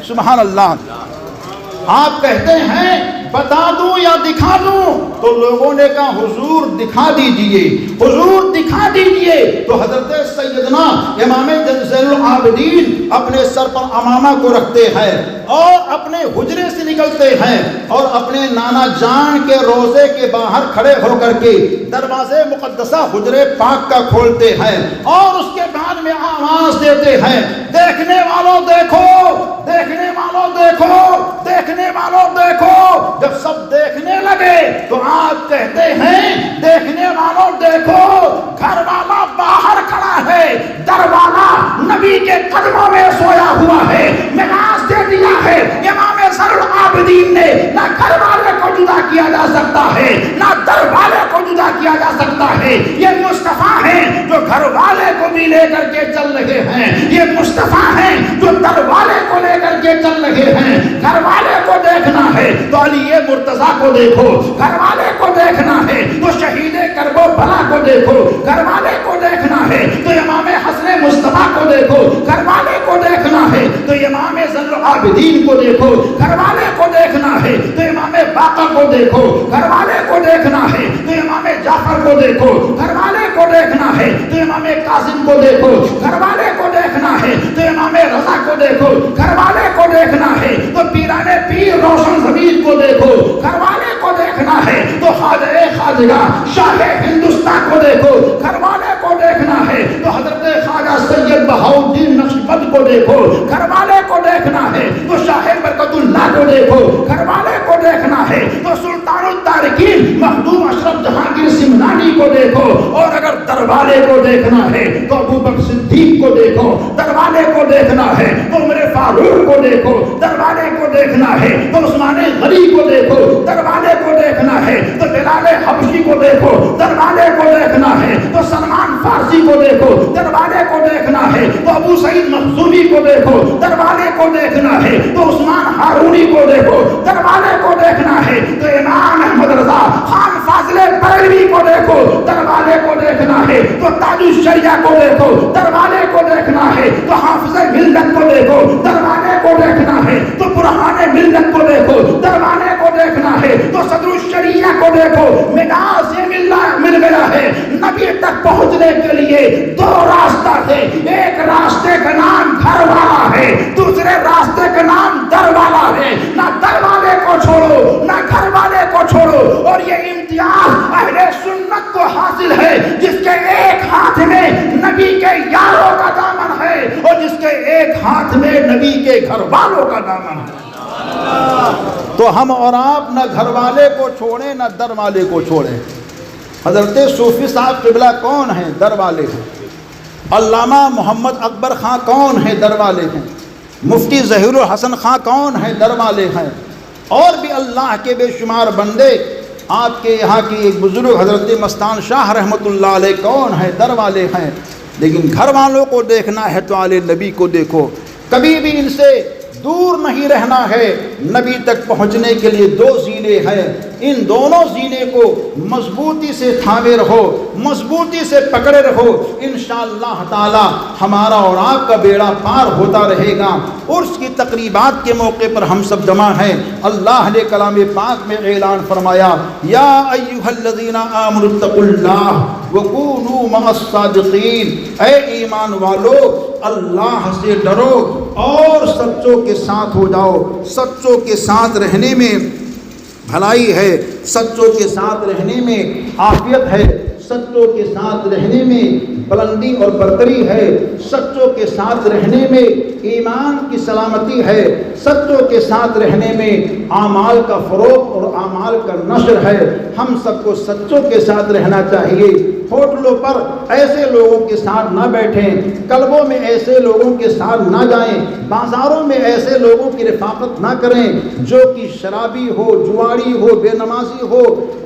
سبحان اللہ۔ آپ کہتے ہیں بتا دوں یا دکھا دوں؟ تو لوگوں نے کہا حضور دکھا دیجئے، حضور دکھا دیجئے۔ تو حضرت سیدنا امام زین العابدین اپنے سر پر امامہ کو رکھتے ہیں اور اپنے حجرے سے نکلتے ہیں اور اپنے نانا جان کے روضے کے باہر کھڑے ہو کر کے دروازے مقدسہ حجرے پاک کا کھولتے ہیں اور اس کے بعد میں آواز دیتے ہیں، دیکھنے والوں دیکھو، دیکھنے والوں دیکھو، دیکھنے والوں دیکھو۔ جب سب دیکھنے لگے تو آپ کہتے ہیں، دیکھنے والوں دیکھو، گھر والا باہر کھڑا ہے، در والا چلتا ہے، یہ مصطفیٰ ہیں جو گھر والے کو بھی لے کر کے چل رہے ہیں، یہ مصطفیٰ ہیں جو در والے کو لے کر کے چل رہے ہیں۔ گھر والے کو دیکھنا ہے تو علی مرتضیٰ کو دیکھو، گھر والے کو دیکھنا ہے تو شہید کربو بلا کو دیکھو، گھر والے کو دیکھنا ہے تو امام حسن مصطفیٰ کو دیکھو، گھر والے کو دیکھنا ہے تو امام زین العابدین کو دیکھو، گھر والے کو دیکھنا ہے تو امام باقر کو دیکھو، گھر والے کو دیکھنا ہے تو امام جعفر کو دیکھو، گھر والے کو دیکھنا ہے تو امام قاسم کو دیکھو، گھر والے کو دیکھنا ہے تو امام رضا کو دیکھو، گھر والے کو دیکھنا ہے تو پیران پیر روشن ضمیر کو دیکھو، گھر والے کو دیکھنا ہے تو خواجہ خواجگاہ شاہ ہندوستان کو دیکھو، گھر والے کو دیکھنا ہے تو حضرت خواجہ سید بہاؤالدین نقشبند کو دیکھو، گھر والے کو دیکھنا ہے تو شاہ برکت اللہ کو دیکھو، گھر والے کو دیکھنا ہے تو سلطان التارکین مخدوم اشرف جہانگیر سمنانی کو دیکھو، اور اگر دروالے کو دیکھنا ہے تو ابو بکر صدیق کو دیکھو، دروالے کو دیکھنا ہے تو عمر فاروق کو دیکھو، دروالے کو دیکھنا ہے تو عثمان غنی کو دیکھو، دروالے کو دیکھنا ہے تو بلال حبشی کو دیکھو، دروالے کو دیکھنا ہے تو سلمان فارسی کو دیکھو، دروالے کو دیکھنا ہے تو ابو سعید مخزومی کو دیکھو، دروالے کو دیکھنا ہے تو عثمان ہارونی کو دیکھو، دروالے کو دیکھنا ہے تو امام احمد رضا خان فاضل بریلوی کو دیکھو، دروالے کو دیکھنا ہے تو تاج الشریعہ کو دیکھو، دروالے کو دیکھنا ہے تو حافظ ملت کو دیکھو، دروالے کو دیکھنا ہے تو برہان ملت کو دیکھو، دروالے کو دیکھنا ہے تو صدر الشریعہ کو دیکھو۔ مداس یہ مل گیا ہے، نبی تک پہنچنے کے لیے دو راستہ تھے، ایک راستے کا نام گھر والا ہے، دوسرے راستے کا نام در والا ہے۔ نہ در والے کو چھوڑو نہ گھر والے کو چھوڑو، اور یہ امتیاز اہل سنت کو حاصل ہے جس کے ایک ہاتھ میں نبی کے یاروں کا دامن ہے اور جس کے ایک ہاتھ میں نبی کے گھر والوں کا دامن ہے۔ تو ہم اور آپ نہ گھر والے کو چھوڑیں نہ در والے کو چھوڑیں۔ حضرت صوفی صاحب قبلہ کون ہیں؟ در والے ہیں۔ علامہ محمد اکبر خان کون ہیں؟ در والے ہیں۔ مفتی ظہیر الحسن خان کون ہیں؟ در والے ہیں۔ اور بھی اللہ کے بے شمار بندے، آپ کے یہاں کی ایک بزرگ حضرت مستان شاہ رحمۃ اللہ علیہ کون ہیں؟ در والے ہیں۔ لیکن گھر والوں کو دیکھنا ہے تو آل نبی کو دیکھو، کبھی بھی ان سے دور نہیں رہنا ہے۔ نبی تک پہنچنے کے لیے دو زینے ہیں، ان دونوں زینے کو مضبوطی سے تھامے رہو، مضبوطی سے پکڑے رہو، انشاءاللہ تعالی ہمارا اور آپ کا بیڑا پار ہوتا رہے گا۔ عرس کی تقریبات کے موقع پر ہم سب جمع ہیں۔ اللہ نے کلام پاک میں اعلان فرمایا، یا ایھا الذین آمنوا اتقوا اللہ وکونوا مع الصادقین، اے ایمان والو اللہ سے ڈرو اور سچوں کے ساتھ ہو جاؤ۔ سچوں کے ساتھ رہنے میں بھلائی ہے، سچوں کے ساتھ رہنے میں عافیت ہے، سچوں کے ساتھ رہنے میں بلندی اور برتری ہے، سچوں کے ساتھ رہنے میں ایمان کی سلامتی ہے، سچوں کے ساتھ رہنے میں اعمال کا فروغ اور اعمال کا نشر ہے۔ ہم سب کو سچوں کے ساتھ رہنا چاہیے۔ ہوٹلوں پر ایسے لوگوں کے ساتھ نہ بیٹھیں، کلبوں میں ایسے لوگوں کے ساتھ نہ جائیں، بازاروں میں ایسے لوگوں کی رفاقت نہ کریں جو کہ شرابی ہو، جواری ہو، بے نمازی ہو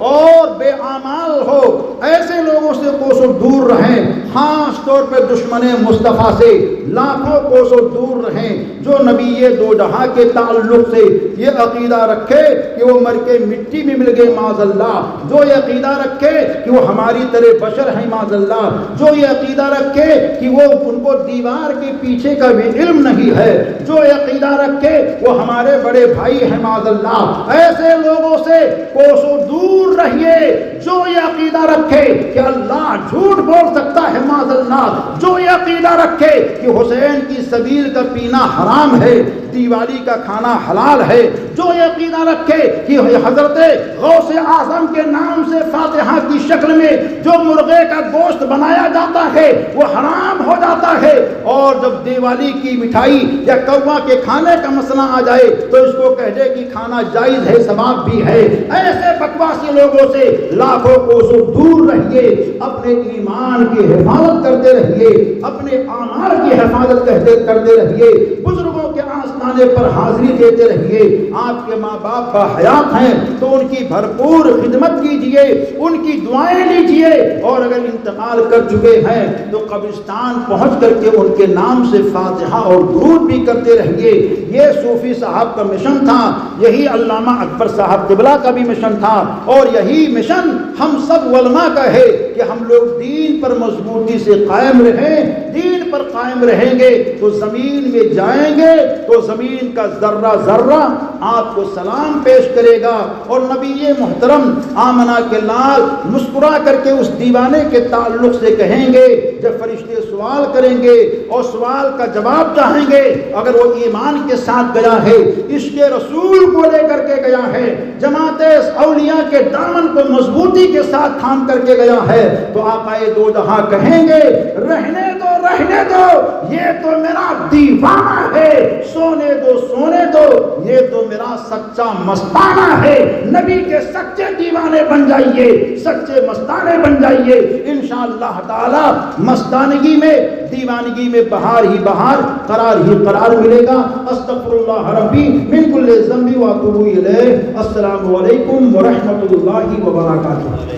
اور بے اعمال ہو۔ ایسے لوگوں سے کوسوں دور رہیں، خاص طور پہ دشمن مصطفیٰ سے لاکھوں کوسوں دور رہیں جو نبی دو جہاں کے تعلق سے یہ عقیدہ رکھے کہ وہ مر کے مٹی میں مل گئے معاذ اللہ، جو یہ عقیدہ رکھے کہ وہ ہماری طرح بشر ہیں معاذ اللہ، جو یہ عقیدہ رکھے کہ وہ ان کو دیوار کے پیچھے کا بھی علم نہیں ہے، جو یہ عقیدہ رکھے وہ ہمارے بڑے بھائی ہیں معاذ اللہ۔ ایسے لوگوں سے کوسوں دور رہیے جو یہ عقیدہ رکھے کہ اللہ جھوٹ بول سکتا ہے معاذ اللہ، جو یہ عقیدہ رکھے کہ حسین کی سبیل کا پینا حرام ہے، دیوالی کا کھانا حلال ہے، جو یہ عقیدہ رکھے کہ حضرت غوث اعظم کے نام سے فاتحہ کی شکل میں جو مرغے کا گوشت بنایا جاتا ہے وہ حرام ہو جاتا ہے، اور جب دیوالی کی مٹھائی یا کوا کے کھانے کا مسئلہ آ جائے تو اس کو کہہ دے کہ کھانا جائز ہے، ثواب بھی ہے۔ ایسے بکواسی لوگوں سے لاکھوں کوسوں دور رہیے، اپنے ایمان کی حفاظت حفاظت کرتے رہیے، اپنے اعمال کی حفاظت کرتے رہیے، بزرگوں کے آستانے پر حاضری دیتے رہیے۔ آپ کے ماں باپ با حیات ہیں تو ان کی بھرپور خدمت کیجئے، ان کی دعائیں لیجئے، اور اگر انتقال کر چکے ہیں تو قبرستان پہنچ کر کے ان کے نام سے فاتحہ اور درود بھی کرتے رہیے۔ یہ صوفی صاحب کا مشن تھا، یہی علامہ اکبر صاحب قبلہ کا بھی مشن تھا، اور یہی مشن ہم سب علماء کا ہے کہ ہم لوگ دین پر مضبوطی سے قائم رہیں۔ دین پر قائم رہیں گے تو زمین میں جائیں گے تو زمین کا ذرہ ذرہ آپ کو سلام پیش کرے گا، اور نبی محترم آمنہ کے لال مسکرا کر کے اس دیوانے کے تعلق سے کہیں گے، جب فرشتے سوال کریں گے اور سوال کا جواب چاہیں گے، اگر وہ ایمان کے ساتھ گیا ہے، عشق رسول کو لے کر کے گیا ہے، جماعت اولیاء کے دامن کو مضبوطی کے ساتھ تھام کر کے گیا ہے، تو آقا دو جہاں کہیں گے رہنے دو، یہ تو میرا دیوانہ ہے، سونے دو، یہ تو میرا سچا مستانہ ہے۔ نبی کے سچے دیوانے بن جائیے، سچے مستانے بن جائیے، انشاءاللہ تعالی مستانگی میں، دیوانگی میں بہار ہی بہار، قرار ہی قرار ملے گا۔ استغفر اللہ ربی من کل ذنب و اتوب الیہ۔ السلام علیکم ورحمۃ اللہ وبرکاتہ۔